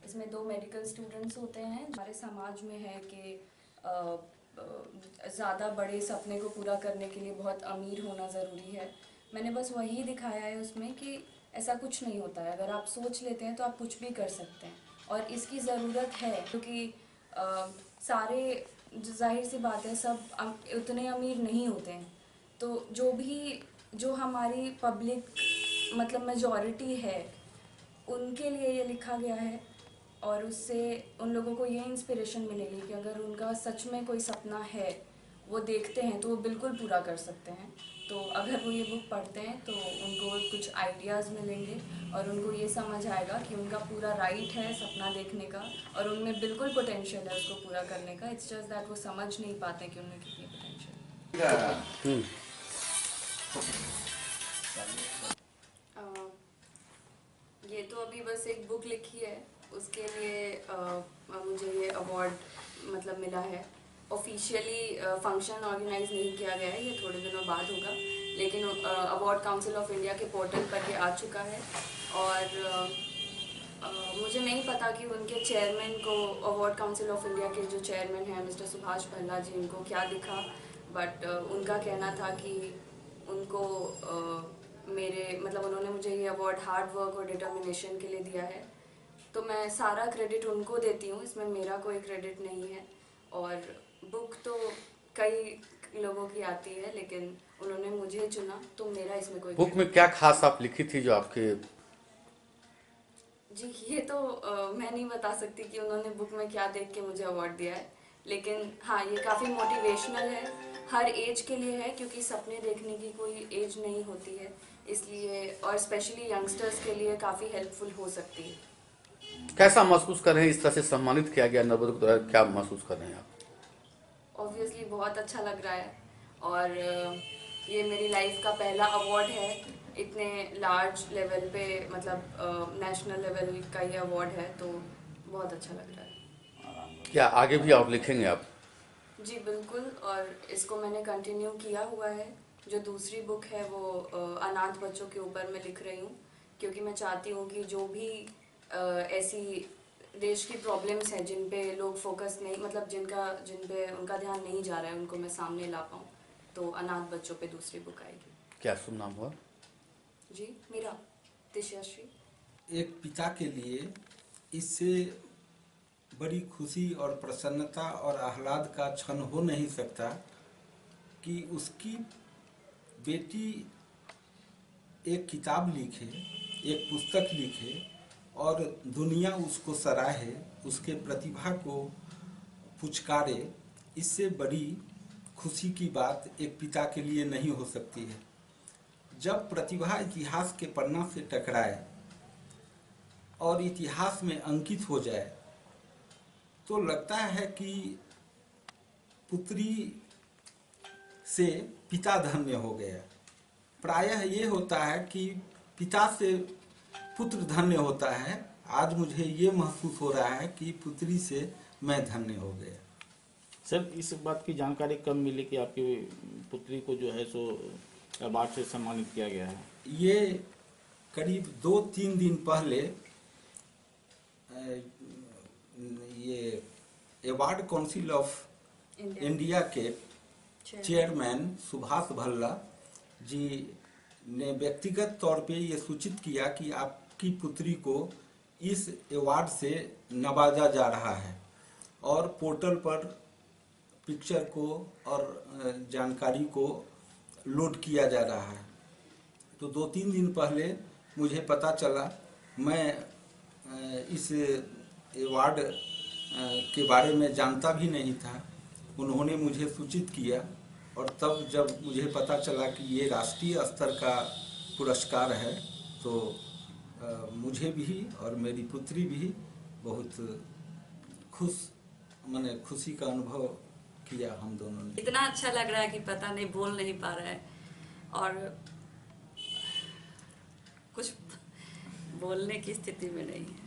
Speaker 26: इसमें 2 मेडिकल स्टूडेंट्स होते हैं। हमारे समाज में है कि ज़्यादा बड़े सपने को पूरा करने के लिए बहुत अमीर होना ज़रूरी है। मैंने बस वही दिखाया है उसमें कि ऐसा कुछ नहीं होता है। अगर आप सोच लेते हैं तो आप कुछ भी कर सकते हैं, और इसकी ज़रूरत है, क्योंकि सारे जाहिर सी बात है सब उतने अमीर नहीं होते हैं। तो जो हमारी पब्लिक मतलब मेजॉरिटी है, उनके लिए ये लिखा गया है, और उससे उन लोगों को ये इंस्पिरेशन मिलेगी कि अगर उनका सच में कोई सपना है, वो देखते हैं तो वो बिल्कुल पूरा कर सकते हैं। तो अगर वो ये बुक पढ़ते हैं तो उनको कुछ आइडियाज़ मिलेंगे, और उनको ये समझ आएगा कि उनका पूरा राइट है सपना देखने का, और उनमें बिल्कुल पोटेंशियल है उसको पूरा करने का। इट्स जस्ट दैट वो समझ नहीं पाते कि उनमें कितनी पोटेंशियल। ये तो अभी बस एक बुक लिखी है, उसके लिए मुझे ये अवार्ड मतलब मिला है। ऑफिशियली फंक्शन ऑर्गेनाइज नहीं किया गया है, ये थोड़े दिनों बाद होगा, लेकिन अवार्ड काउंसिल ऑफ इंडिया के पोर्टल पर ये आ चुका है। और मुझे नहीं पता कि उनके चेयरमैन को, अवार्ड काउंसिल ऑफ इंडिया के जो चेयरमैन हैं मिस्टर सुभाष भल्ला जी, उनको क्या दिखा, बट उनका कहना था कि उनको उन्होंने मुझे ये अवार्ड हार्ड वर्क और डिटर्मिनेशन के लिए दिया है, तो मैं सारा क्रेडिट उनको देती हूँ, इसमें मेरा कोई क्रेडिट नहीं है। और बुक तो कई लोगों की आती है, लेकिन उन्होंने मुझे चुना, तो मेरा इसमें कोई
Speaker 3: बुक में क्या खास आप लिखी थी जो आपके?
Speaker 26: जी ये तो मैं नहीं बता सकती कि उन्होंने बुक में क्या देख के मुझे अवार्ड दिया है, लेकिन हाँ ये काफ़ी मोटिवेशनल है, हर एज के लिए है, क्योंकि सपने देखने की कोई एज नहीं होती है, इसलिए, और स्पेशली यंगस्टर्स के लिए काफ़ी हेल्पफुल हो सकती है।
Speaker 3: कैसा महसूस कर रहे हैं, इस तरह से सम्मानित किया गया नवोदय द्वारा, क्या महसूस कर रहे हैं आप?
Speaker 26: ऑब्वियसली बहुत अच्छा लग रहा है, और ये मेरी लाइफ का पहला अवार्ड है, इतने लार्ज लेवल पे, मतलब नेशनल लेवल का ये अवार्ड है, तो बहुत अच्छा लग रहा है।
Speaker 3: क्या आगे भी आप लिखेंगे आप?
Speaker 26: जी बिल्कुल, और इसको मैंने कंटिन्यू किया हुआ है। जो दूसरी बुक है वो अनाथ बच्चों के ऊपर मैं लिख रही हूँ, क्योंकि मैं चाहती हूँ कि जो भी ऐसी देश की प्रॉब्लम्स हैं जिन पे लोग फोकस नहीं, मतलब जिन पे उनका ध्यान नहीं जा रहा है, उनको मैं सामने ला पाऊँ, तो अनाथ बच्चों पे दूसरी बुक आएगी।
Speaker 3: क्या शुभ नाम हुआ?
Speaker 26: जी मेरा तिश्याश्री।
Speaker 4: एक पिता के लिए इससे बड़ी खुशी और प्रसन्नता और आह्लाद का क्षण हो नहीं सकता कि उसकी बेटी एक किताब लिखे, एक पुस्तक लिखे और दुनिया उसको सराहे, उसके प्रतिभा को पुचकारे। इससे बड़ी खुशी की बात एक पिता के लिए नहीं हो सकती है। जब प्रतिभा इतिहास के पन्ना से टकराए और इतिहास में अंकित हो जाए, तो लगता है कि पुत्री से पिता धन्य हो गया। प्रायः ये होता है कि पिता से पुत्र धन्य होता है। आज मुझे ये महसूस हो रहा है कि पुत्री से मैं धन्य हो गया।
Speaker 15: सर इस बात की जानकारी कब मिली कि आपकी पुत्री को जो है सो अवार्ड से सम्मानित किया गया है?
Speaker 4: ये करीब 2-3 दिन पहले ये अवार्ड काउंसिल ऑफ इंडिया के चेयरमैन सुभाष भल्ला जी ने व्यक्तिगत तौर पे ये सूचित किया कि आपकी पुत्री को इस अवार्ड से नवाजा जा रहा है, और पोर्टल पर पिक्चर को और जानकारी को लोड किया जा रहा है। तो 2-3 दिन पहले मुझे पता चला, मैं इस अवार्ड के बारे में जानता भी नहीं था। उन्होंने मुझे सूचित किया, और तब जब मुझे पता चला कि ये राष्ट्रीय स्तर का पुरस्कार है, तो मुझे भी और मेरी पुत्री भी बहुत खुशी का अनुभव किया हम दोनों ने।
Speaker 5: इतना अच्छा लग रहा है कि पता नहीं, बोल नहीं पा रहा है, और कुछ बोलने की स्थिति में नहीं है।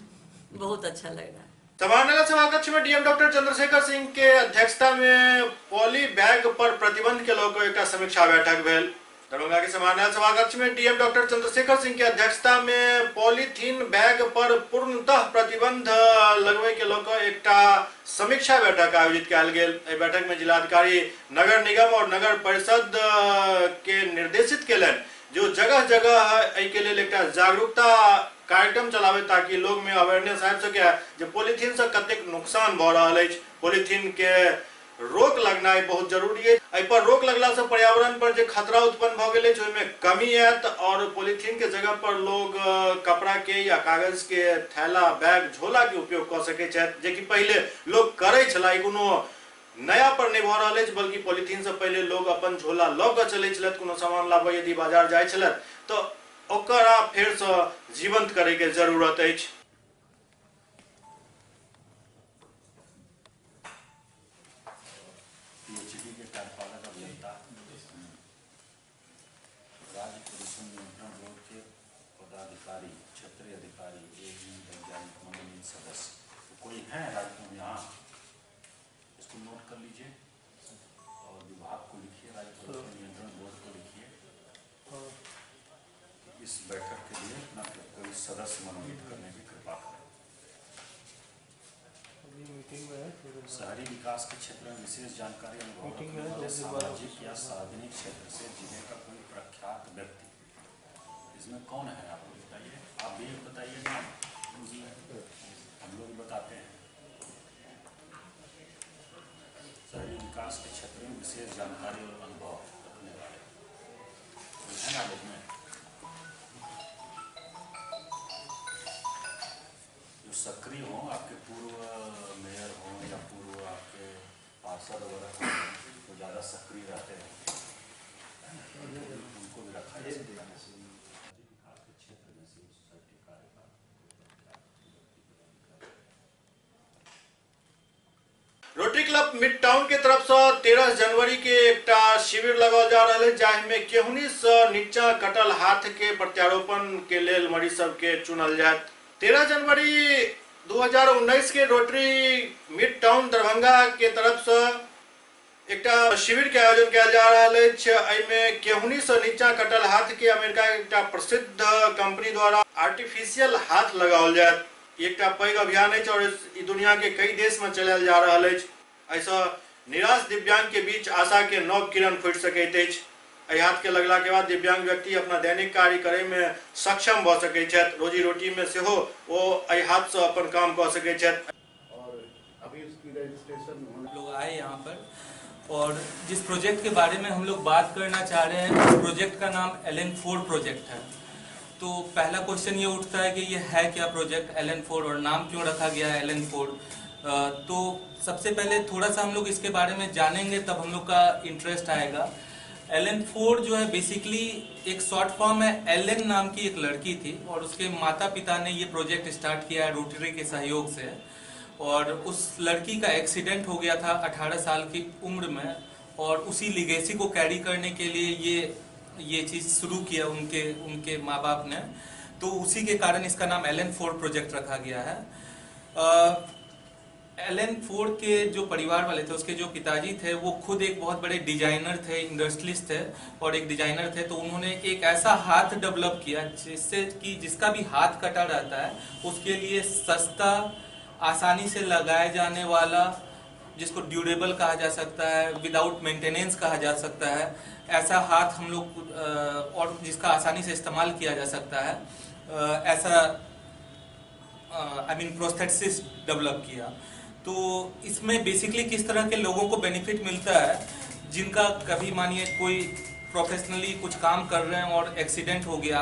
Speaker 5: बहुत अच्छा लग रहा है।
Speaker 1: समाहरणालय सभाकक्ष में डीएम डॉक्टर चंद्रशेखर सिंह के अध्यक्षता में पॉली बैग पर प्रतिबंध के लोग एक समीक्षा बैठक भेल। दरभंगा के समाहरणालय सभाकक्ष में डीएम डॉक्टर चंद्रशेखर सिंह के अध्यक्षता में पॉलीथीन बैग पर पूर्णतः प्रतिबंध लगबे के लोग एक समीक्षा बैठक आयोजित कयल गेल। एहि बैठक में जिलाधिकारी नगर निगम और नगर परिषद के निर्देशित केलन जो जगह जगह के लिए एक जागरूकता कार्यक्रम चलावे ताकि लोग में अवेयरनेस आबि सके जे पॉलीथीन से कतेक नुकसान भ रहल अछि। पॉलीथीन के रोक लगनाइ बहुत जरूरी है। एहि पर रोक लगला से पर्यावरण पर जे खतरा उत्पन्न भ गेल अछि ओहि में कमी आयत और पॉलीथीन के जगह पर लोग कपड़ा के या कागज के थैला, बैग, झोला के उपयोग कर सके छथि, जे कि पहले लोग करे छला। ई कोनो नया पर नहीं भ रहल अछि, बल्कि पॉलीथीन से पहले लोग अपन झोला ल के चले छलथि। कोनो सामान लाबे यदि बाजार जाय छलथि तो ओकरा फेर से जीवंत करे के जरूरत अछि।
Speaker 6: राज्य प्रदूषण नियंत्रण बोर्ड के पदाधिकारी, क्षेत्रीय अधिकारी, वैज्ञानिक मनोनीत सदस्य तो कोई है राज्य में यहाँ, इसको नोट कर लीजिए। और सदस्य मनोनीत करने की कृपा करें। शहरी विकास के क्षेत्र में विशेष जानकारी अनुभव रखने वाले सामाजिक या सार्वजनिक क्षेत्र से जिले का कोई प्रख्यात व्यक्ति, इसमें कौन है आप बताइए, आप भी बताइए ना, हम लोग बताते हैं। शहरी विकास के क्षेत्र में विशेष जानकारी और अनुभव रखने वाले है ना लोग में, जो सक्रिय हो, आपके पूर्व मेयर हो या पूर्व आपके पार्षद वगैरह हो, तो ज़्यादा सक्रिय रहते हैं, उनको भी रखा जा सकता है।
Speaker 1: रोटरी क्लब मिड टाउन के तरफ से 13 जनवरी के एक शिविर लगाओल जा रहा है, जाहिमे केहुनी से नीचा कटल हाथ के प्रत्यारोपण के लेल मरीज सब के चुनल जाए। 13 जनवरी 2019 के रोटरी मिड टाउन दरभंगा के तरफ से एक शिविर के आयोजन किया जा रहा है। में केहुनी से नीचा कटल हाथ के अमेरिका एक प्रसिद्ध कंपनी द्वारा आर्टिफिशियल हाथ लगाओल जाए। एक पैघ अभियान है और इस दुनिया के कई देश में चलायल जा रहा है। ऐसा निराश दिव्यांग के बीच आशा के नव किरण फुट सकैत अछि। एहि हाथ के लगला के बाद दिव्यांग व्यक्ति अपना दैनिक कार्य करे में सक्षम भ सकैत छथि, रोजी रोटी में सेहो वो एहि हाथ से अपन काम क सकैत छथि।
Speaker 8: और अभी उसकी रजिस्ट्रेशन
Speaker 9: लोग आए यहाँ पर और जिस प्रोजेक्ट के बारे में हम लोग बात करना चाह रहे हैं, उस प्रोजेक्ट का नाम एलन फोर्ड प्रोजेक्ट है। तो पहला क्वेश्चन ये उठता है कि ये है क्या प्रोजेक्ट एलन फोर्ड और नाम क्यों रखा गया है एलन फोर्ड। तो सबसे पहले थोड़ा सा हम लोग इसके बारे में जानेंगे, तब हम लोग का इंटरेस्ट आएगा। एलन फोर्ड जो है बेसिकली एक शॉर्ट फॉर्म है। एलन नाम की एक लड़की थी और उसके माता पिता ने ये प्रोजेक्ट स्टार्ट किया है रोटरी के सहयोग से। और उस लड़की का एक्सीडेंट हो गया था 18 साल की उम्र में और उसी लिगेसी को कैरी करने के लिए ये चीज़ शुरू किया उनके माँ बाप ने। तो उसी के कारण इसका नाम एलन फोर्ड प्रोजेक्ट रखा गया है। एलन फोर्ड के जो परिवार वाले थे, उसके जो पिताजी थे, वो खुद एक बहुत बड़े डिजाइनर थे, इंडस्ट्रियलिस्ट थे और एक डिजाइनर थे। तो उन्होंने एक ऐसा हाथ डेवलप किया जिससे कि जिसका भी हाथ कटा रहता है उसके लिए सस्ता, आसानी से लगाए जाने वाला, जिसको ड्यूरेबल कहा जा सकता है, विदाउट मेंटेनेंस कहा जा सकता है, ऐसा हाथ हम लोग और जिसका आसानी से इस्तेमाल किया जा सकता है, ऐसा प्रोस्थेटिक्स डेवलप किया। तो इसमें बेसिकली किस तरह के लोगों को बेनिफिट मिलता है, जिनका कभी मानिए कोई प्रोफेशनली कुछ काम कर रहे हैं और एक्सीडेंट हो गया,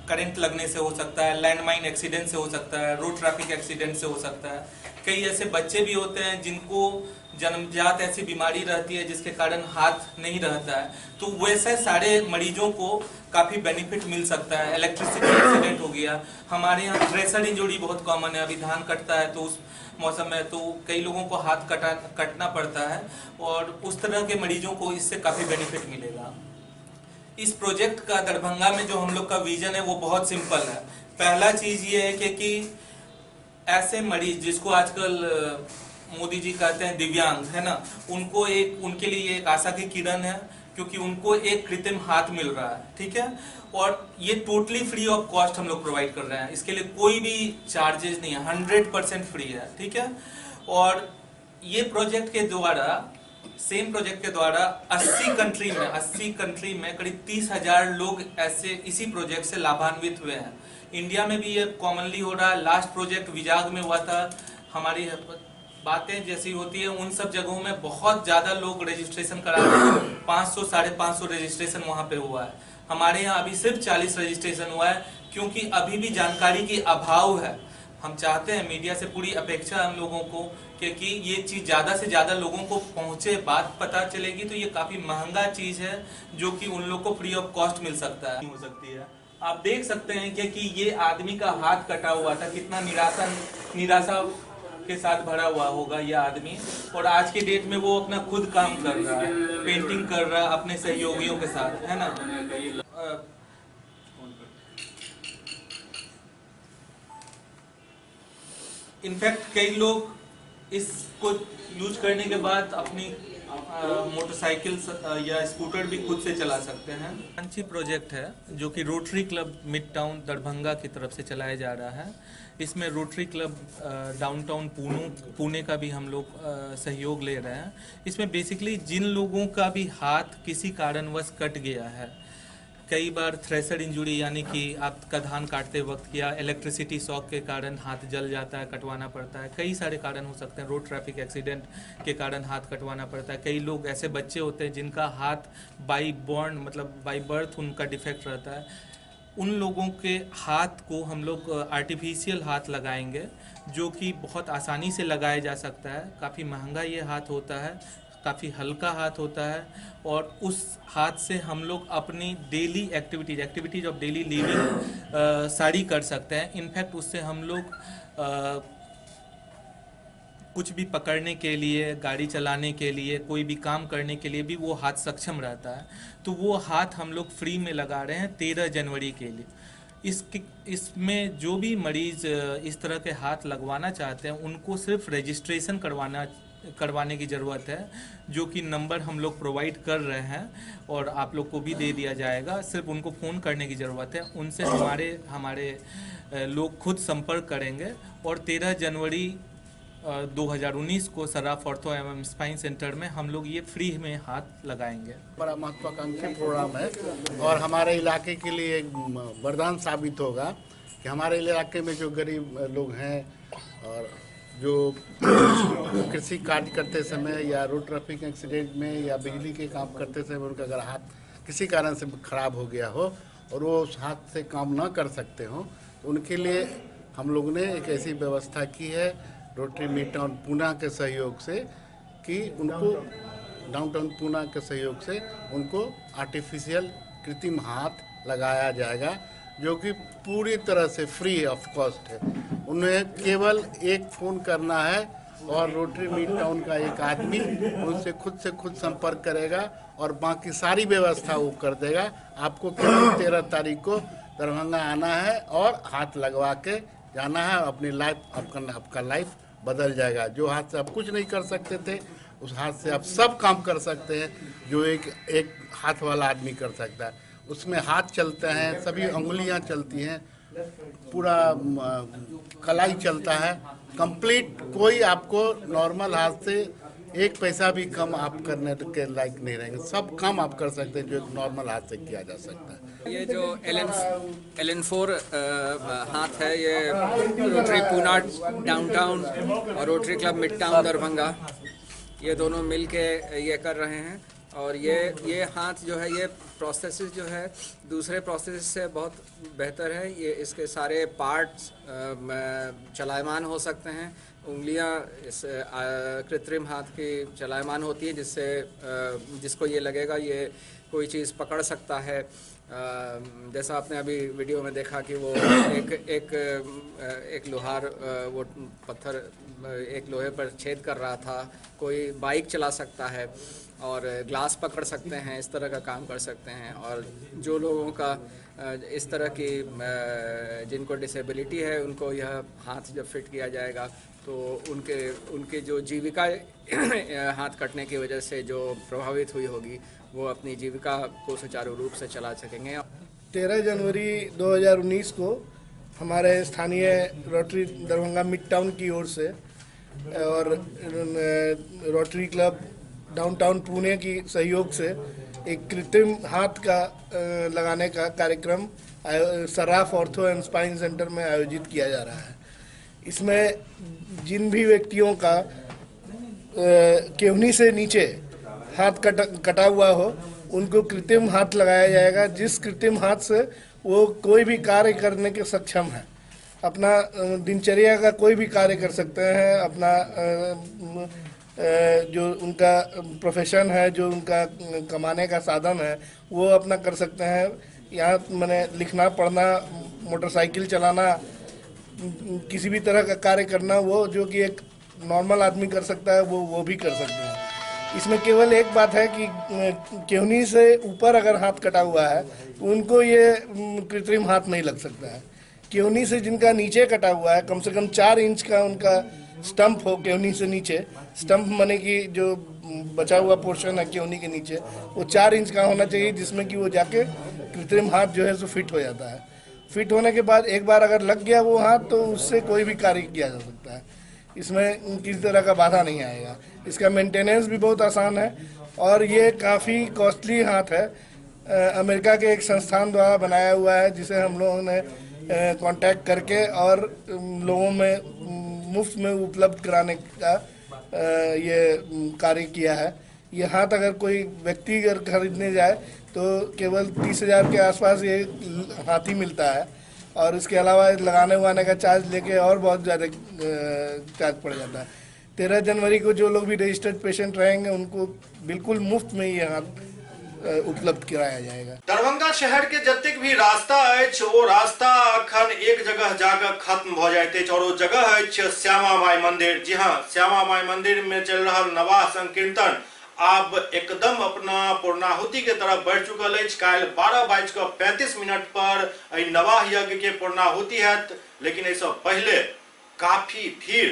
Speaker 9: करंट लगने से हो सकता है, लैंडमाइन एक्सीडेंट से हो सकता है, रोड ट्रैफिक एक्सीडेंट से हो सकता है। कई ऐसे बच्चे भी होते हैं जिनको जन्मजात ऐसी बीमारी रहती है जिसके कारण हाथ नहीं रहता है। तो वैसे सारे मरीजों को काफ़ी बेनिफिट मिल सकता है। इलेक्ट्रिसिटी एक्सीडेंट हो गया, हमारे यहाँ थ्रेशर इंजरी बहुत कॉमन है। अभी धान कटता है तो उस मौसम में तो कई लोगों को हाथ कटना पड़ता है और उस तरह के मरीजों को इससे काफ़ी बेनिफिट मिलेगा। इस प्रोजेक्ट का दरभंगा में जो हम लोग का विजन है वो बहुत सिंपल है। पहला चीज़ ये है कि ऐसे मरीज जिसको आजकल मोदी जी कहते हैं दिव्यांग, है ना, उनके लिए एक आशा की किरण है, क्योंकि उनको एक कृत्रिम हाथ मिल रहा है। ठीक है, और ये टोटली फ्री ऑफ कॉस्ट हम लोग प्रोवाइड कर रहे हैं। इसके लिए कोई भी चार्जेस नहीं है, 100% फ्री है। ठीक है, और ये प्रोजेक्ट के द्वारा, सेम प्रोजेक्ट के द्वारा 80 कंट्री में करीब 30,000 लोग ऐसे इसी प्रोजेक्ट से लाभान्वित हुए हैं। इंडिया में भी ये कॉमनली हो रहा है। लास्ट प्रोजेक्ट विजाग में हुआ था। हमारी बातें जैसी होती है उन सब जगहों में बहुत ज़्यादा लोग रजिस्ट्रेशन करा रहे हैं। 500-550 रजिस्ट्रेशन वहाँ पे हुआ है। हमारे यहाँ अभी सिर्फ 40 रजिस्ट्रेशन हुआ है, क्योंकि अभी भी जानकारी की अभाव है। हम चाहते हैं, मीडिया से पूरी अपेक्षा है हम लोगों को कि ये चीज़ ज़्यादा से ज़्यादा लोगों को पहुँचे, बात पता चलेगी। तो ये काफ़ी महंगा चीज़ है जो कि उन लोग को फ्री ऑफ कॉस्ट मिल सकता है, हो सकती है। आप देख सकते हैं कि ये आदमी का हाथ कटा हुआ था, कितना निराशा के साथ भरा हुआ होगा ये आदमी। और आज के डेट में वो अपना खुद काम कर रहा है, पेंटिंग कर रहा है अपने सहयोगियों के साथ, है ना। इनफैक्ट कई लोग इसको यूज करने के बाद अपनी मोटरसाइकिल या स्कूटर भी खुद से चला सकते हैं। अच्छी प्रोजेक्ट है जो कि rotary club mid town Darbhanga की तरफ से चलाया जा रहा है। इसमें रोटरी क्लब डाउनटाउन पुणे का भी हम लोग सहयोग ले रहे हैं। इसमें बेसिकली जिन लोगों का भी हाथ किसी कारणवश कट गया है, कई बार थ्रेशर इंजुरी यानी कि आपका धान काटते वक्त या इलेक्ट्रिसिटी शॉक के कारण हाथ जल जाता है, कटवाना पड़ता है। कई सारे कारण हो सकते हैं, रोड ट्रैफिक एक्सीडेंट के कारण हाथ कटवाना पड़ता है। कई लोग ऐसे बच्चे होते हैं जिनका हाथ बाई बॉर्न मतलब बाई बर्थ उनका डिफेक्ट रहता है। उन लोगों के हाथ को हम लोग आर्टिफिशियल हाथ लगाएंगे जो कि बहुत आसानी से लगाया जा सकता है। काफ़ी महंगा ये हाथ होता है, काफ़ी हल्का हाथ होता है और उस हाथ से हम लोग अपनी daily activities of daily living सारी कर सकते हैं। इनफैक्ट उससे हम लोग कुछ भी पकड़ने के लिए, गाड़ी चलाने के लिए, कोई भी काम करने के लिए भी वो हाथ सक्षम रहता है। तो वो हाथ हम लोग फ्री में लगा रहे हैं 13 जनवरी के लिए। इसमें जो भी मरीज़ इस तरह के हाथ लगवाना चाहते हैं उनको सिर्फ रजिस्ट्रेशन करवाने की ज़रूरत है, जो कि नंबर हम लोग प्रोवाइड कर रहे हैं और आप लोग को भी दे दिया जाएगा। सिर्फ उनको फ़ोन करने की ज़रूरत है, उनसे हमारे लोग खुद संपर्क करेंगे और 13 जनवरी 2019 को सर्राफ ऑर्थो एवं स्पाइन सेंटर में हम लोग ये फ्री में हाथ लगाएंगे।
Speaker 3: बड़ा महत्वाकांक्षी प्रोग्राम है और हमारे इलाके के लिए एक वरदान साबित होगा कि हमारे इलाके में जो गरीब लोग हैं और जो कृषि कार्य करते समय या रोड ट्रैफिक एक्सीडेंट में या बिजली के काम करते समय उनका अगर हाथ किसी कारण से खराब हो गया हो और वो उस हाथ से काम ना कर सकते हो, तो उनके लिए हम लोग ने एक ऐसी व्यवस्था की है रोटरी मिड टाउन पूना के सहयोग से कि उनको डाउनटाउन पूना के सहयोग से उनको आर्टिफिशियल कृत्रिम हाथ लगाया जाएगा, जो कि पूरी तरह से फ्री ऑफ कॉस्ट है। उन्हें केवल एक फ़ोन करना है और रोटरी मिड टाउन का एक आदमी उनसे खुद संपर्क करेगा और बाकी सारी व्यवस्था वो कर देगा। आपको केवल 13 तारीख को दरभंगा आना है और हाथ लगवा के जाना है। अपनी आपका लाइफ बदल जाएगा। जो हाथ से आप कुछ नहीं कर सकते थे उस हाथ से आप सब काम कर सकते हैं जो एक हाथ वाला आदमी कर सकता है। उसमें हाथ चलते हैं, सभी उंगलियां चलती हैं, पूरा कलाई चलता है कंप्लीट। कोई आपको नॉर्मल हाथ से एक पैसा भी कम आप करने के लायक नहीं रहेंगे। सब काम आप कर सकते हैं जो एक नॉर्मल हाथ से किया जा सकता है।
Speaker 11: ये जो LN4 हाथ है, ये रोटरी पूना डाउनटाउन और rotary club mid town Darbhanga ये दोनों मिल के ये कर रहे हैं। और ये हाथ जो है, ये प्रोसेस जो है दूसरे प्रोसेस से बहुत बेहतर है। ये इसके सारे पार्ट्स चलायमान हो सकते हैं। उंगलियां इस कृत्रिम हाथ की चलायमान होती है जिससे जिसको ये लगेगा ये कोई चीज़ पकड़ सकता है। जैसा आपने अभी वीडियो में देखा कि वो एक लोहार वो पत्थर एक लोहे पर छेद कर रहा था। कोई बाइक चला सकता है और ग्लास पकड़ सकते हैं, इस तरह का काम कर सकते हैं। और जो लोगों का इस तरह की जिनको डिसेबिलिटी है उनको यह हाथ जब फिट किया जाएगा तो उनके जो जीविका हाथ कटने की वजह से जो प्रभावित हुई होगी वो अपनी जीविका को सुचारू रूप से चला सकेंगे।
Speaker 12: 13 जनवरी 2019 को हमारे स्थानीय रोटरी दरभंगा मिड टाउन की ओर से और रोटरी क्लब डाउनटाउन पुणे की सहयोग से एक कृत्रिम हाथ का लगाने का कार्यक्रम Sarraf ortho and spine centre में आयोजित किया जा रहा है। इसमें जिन भी व्यक्तियों का केवनी से नीचे हाथ कटा हुआ हो उनको कृत्रिम हाथ लगाया जाएगा, जिस कृत्रिम हाथ से वो कोई भी कार्य करने के सक्षम है। अपना दिनचर्या का कोई भी कार्य कर सकते हैं, अपना जो उनका प्रोफेशन है, जो उनका कमाने का साधन है वो अपना कर सकते हैं। यहाँ मैंने लिखना पढ़ना, मोटरसाइकिल चलाना, किसी भी तरह का कार्य करना वो जो कि एक नॉर्मल आदमी कर सकता है वो भी कर सकते हैं। इसमें केवल एक बात है कि केवनी से ऊपर अगर हाथ कटा हुआ है तो उनको ये कृत्रिम हाथ नहीं लग सकता है। केवनी से जिनका नीचे कटा हुआ है, कम से कम 4 इंच का उनका स्टंप हो केवनी से नीचे, स्टंप माने कि जो बचा हुआ पोर्शन है केवनी के नीचे, वो 4 इंच का होना चाहिए, जिसमें कि वो जाके कृत्रिम हाथ जो है सो फिट हो जाता है। फिट होने के बाद एक बार अगर लग गया वो हाथ, तो उससे कोई भी कार्य किया जा सकता है, इसमें किसी तरह का बाधा नहीं आएगा। इसका मेंटेनेंस भी बहुत आसान है और ये काफ़ी कॉस्टली हाथ है। अमेरिका के एक संस्थान द्वारा बनाया हुआ है, जिसे हम लोगों ने कांटेक्ट करके और लोगों में मुफ्त में उपलब्ध कराने का ये कार्य किया है। ये हाथ अगर कोई व्यक्ति अगर खरीदने जाए तो केवल 30,000 के आसपास ये हाथ ही मिलता है, और इसके अलावा लगाने उगाने का चार्ज लेके और बहुत ज़्यादा चार्ज पड़ जाता है। 13 जनवरी को जो लोग भी रजिस्टर्ड पेशेंट रहेंगे उनको बिल्कुल मुफ्त में ये हाथ उपलब्ध कराया जाएगा।
Speaker 1: दरभंगा शहर के जतेक भी रास्ता अछि ओ रास्ता अखन एक जगह जाकर खत्म भ जाइत अछि, और वो जगह अछि श्यामा माई मंदिर। जी हाँ, श्यामा माई मंदिर में चल रहा नवाह संकीर्तन आब एकदम अपना पूर्णाहुति के तरफ बढ़ चुकल अछि। काल्हि 12:35 पर नवाह यज्ञ के पूर्णाहुति हैत, लेकिन इससे पहले काफी भीड़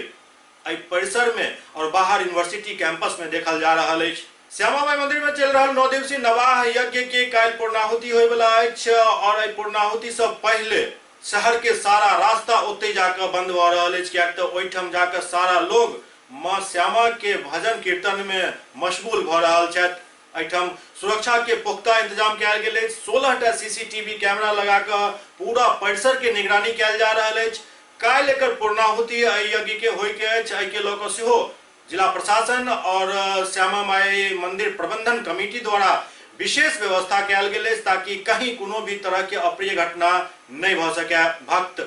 Speaker 1: परिसर में और बाहर यूनिवर्सिटी कैंपस में देखल जा रहा है। श्यामा माई मंदिर में चल रहा 9 दिवसीय नवाह यज्ञ के काल्हि पूर्णाहुति होय वाला अछि, और पूर्णाहुति से पहले शहर के सारा रास्ता ओते जाकर बंद भ रहल अछि, कियाक तऽ ओहिठाम जाकर सारा लोग मां श्यामा के भजन कीर्तन में मशगूल भ रहल छथि। एहिठाम सुरक्षा के पुख्ता इंतजाम कयल गेल अछि। 16टा सीसीटीवी कैमरा लगाकर पूरा परिसर के निगरानी कयल जा रहल अछि। काल्हि एकर पूर्णाहुति यज्ञ के होय के अछि, एहि के लऽ कऽ सेहो जिला प्रशासन और श्यामा माई मंदिर प्रबंधन कमेटी द्वारा विशेष व्यवस्था कयल गेल अछि, ताकि कहीं कोनो भी तरह के अप्रिय घटना नहीं भ सके। भक्त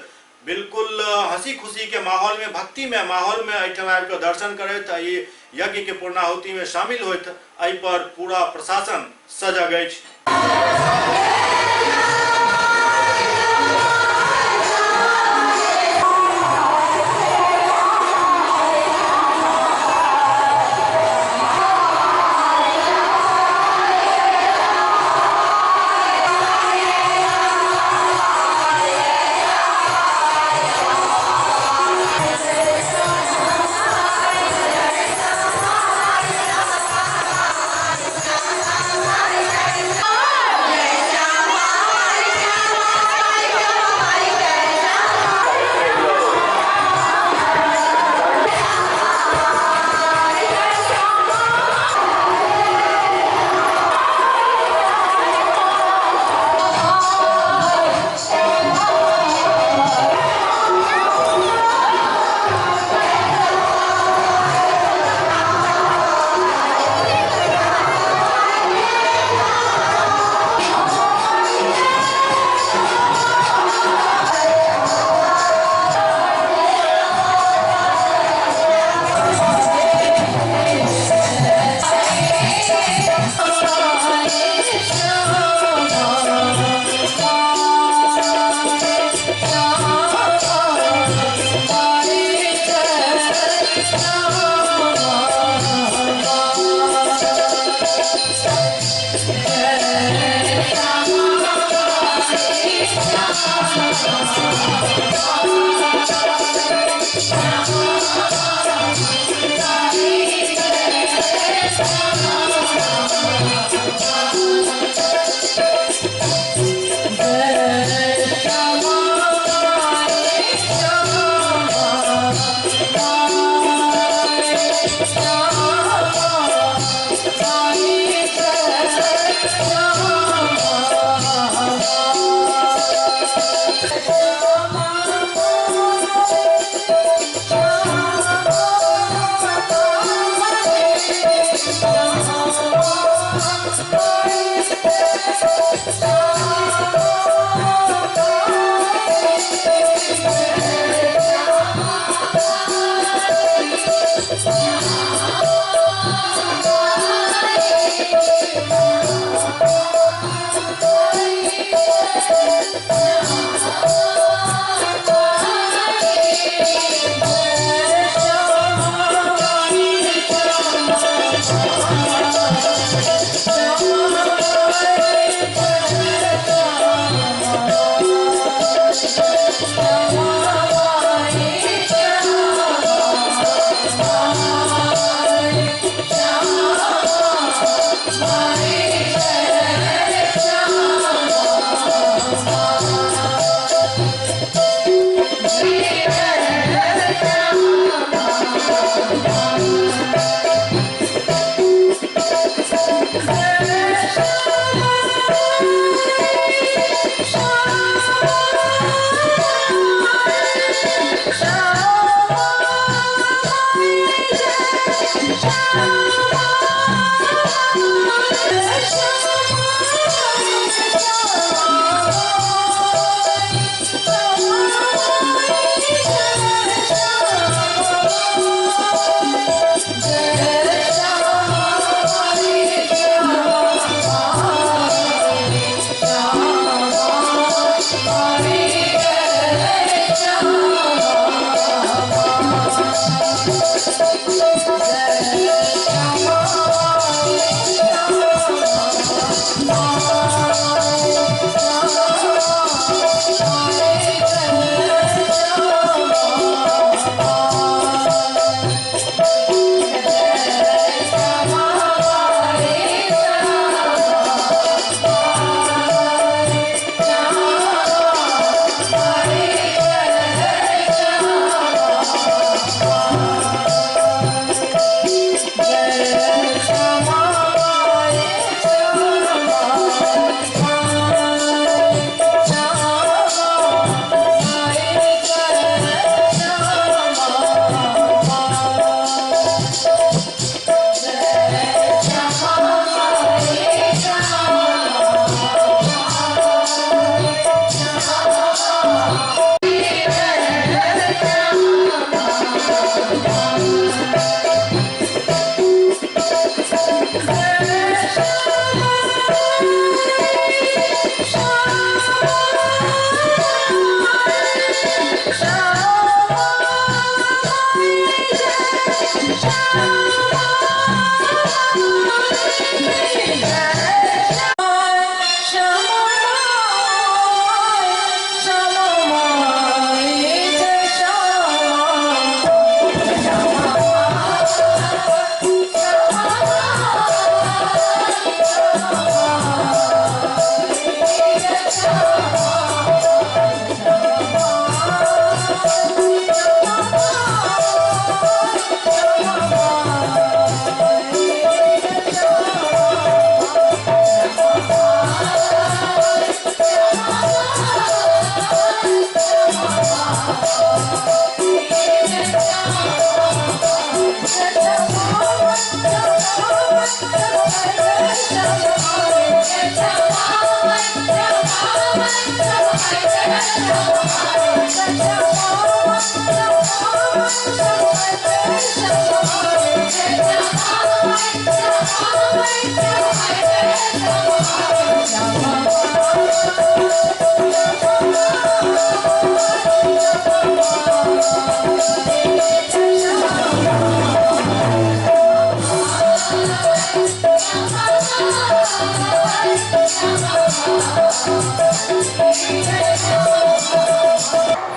Speaker 1: बिल्कुल हंसी खुशी के माहौल में, भक्ति में माहौल में एहिठाम आबि कऽ दर्शन करैत यज्ञ के पूर्णाहुति में शामिल होइत एहि पर पूरा प्रशासन सजग अछि।
Speaker 7: जय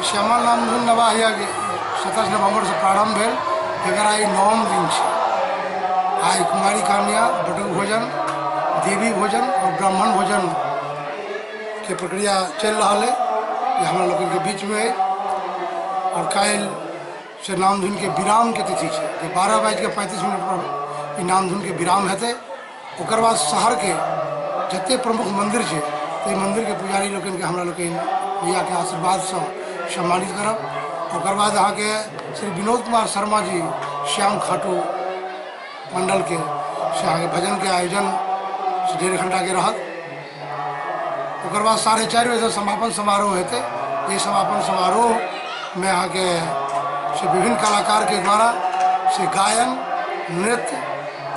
Speaker 12: श्यामा नामधुन नवाहिया 27 नवंबर से प्रारंभ भेल, एकरा ई 9म दिन छै। आई कुमारी कन्या बटुक भोजन, देवी भोजन और ब्राह्मण भोजन के प्रक्रिया चल रहा है, ये हमरा लोग के बीच में है। और काल से नामधुन के विराम के तिथि है, जे 12:35 पर ई नामधुन के विराम हेतै। ओकर बाद शहर के जते प्रमुख मंदिर है, तो मंदिर के पुजारी लोग के हमरा लोग भैया के आशीर्वाद से सम्मानित करब। ओकर बाद अहाँ के श्री विनोद कुमार शर्मा जी श्याम खाटू मंडल के से अहाँ के भजन के आयोजन से 1.5 घंटा के रहत। ओकर बाद 4:30 बजे समापन समारोह हेतै। ये समापन समारोह में अहाँ के से विभिन्न कलाकार के द्वारा से गायन, नृत्य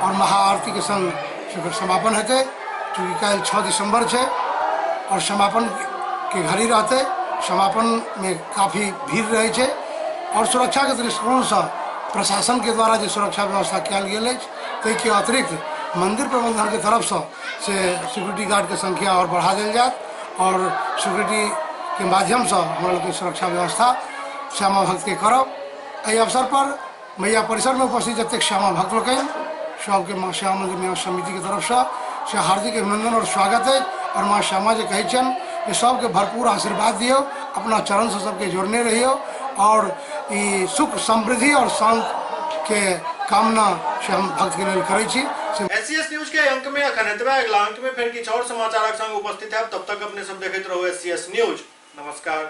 Speaker 12: और महाआरती के संग से समापन हेतै। चूँकि कल 6 दिसंबर है और समापन के घड़ी रहते, समापन में काफ़ी भीड़ रहे छे और सुरक्षा के दृष्टिकोण से प्रशासन के द्वारा जो सुरक्षा व्यवस्था कल गई है, के अतिरिक्त मंदिर प्रबंधन के तरफ से सिक्योरिटी गार्ड के संख्या और बढ़ा दिल जाए और सिक्योरिटी के माध्यम से हमारे लोग सुरक्षा व्यवस्था श्यामा भक्त के करब। एहि अवसर पर मैया परिसर में उपस्थित जतेक श्यामा भक्त लोग सबके माँ श्यामा मंदिर न्यास समिति की तरफ से हार्दिक अभिनंदन और स्वागत है। और माँ श्यामा जी कहे ये सबके भरपूर आशीर्वाद दियो, अपना चरण से सबके जोड़ने रहियो और ये सुख समृद्धि और शांत के कामना से हम भक्त के लिए करे छी।
Speaker 1: SCS न्यूज के अंक में अखन एतबे, अगला अंक में फिर किछु और समाचारक संग उपस्थित है। तब तक अपने सब देखते रहो SCS न्यूज। नमस्कार।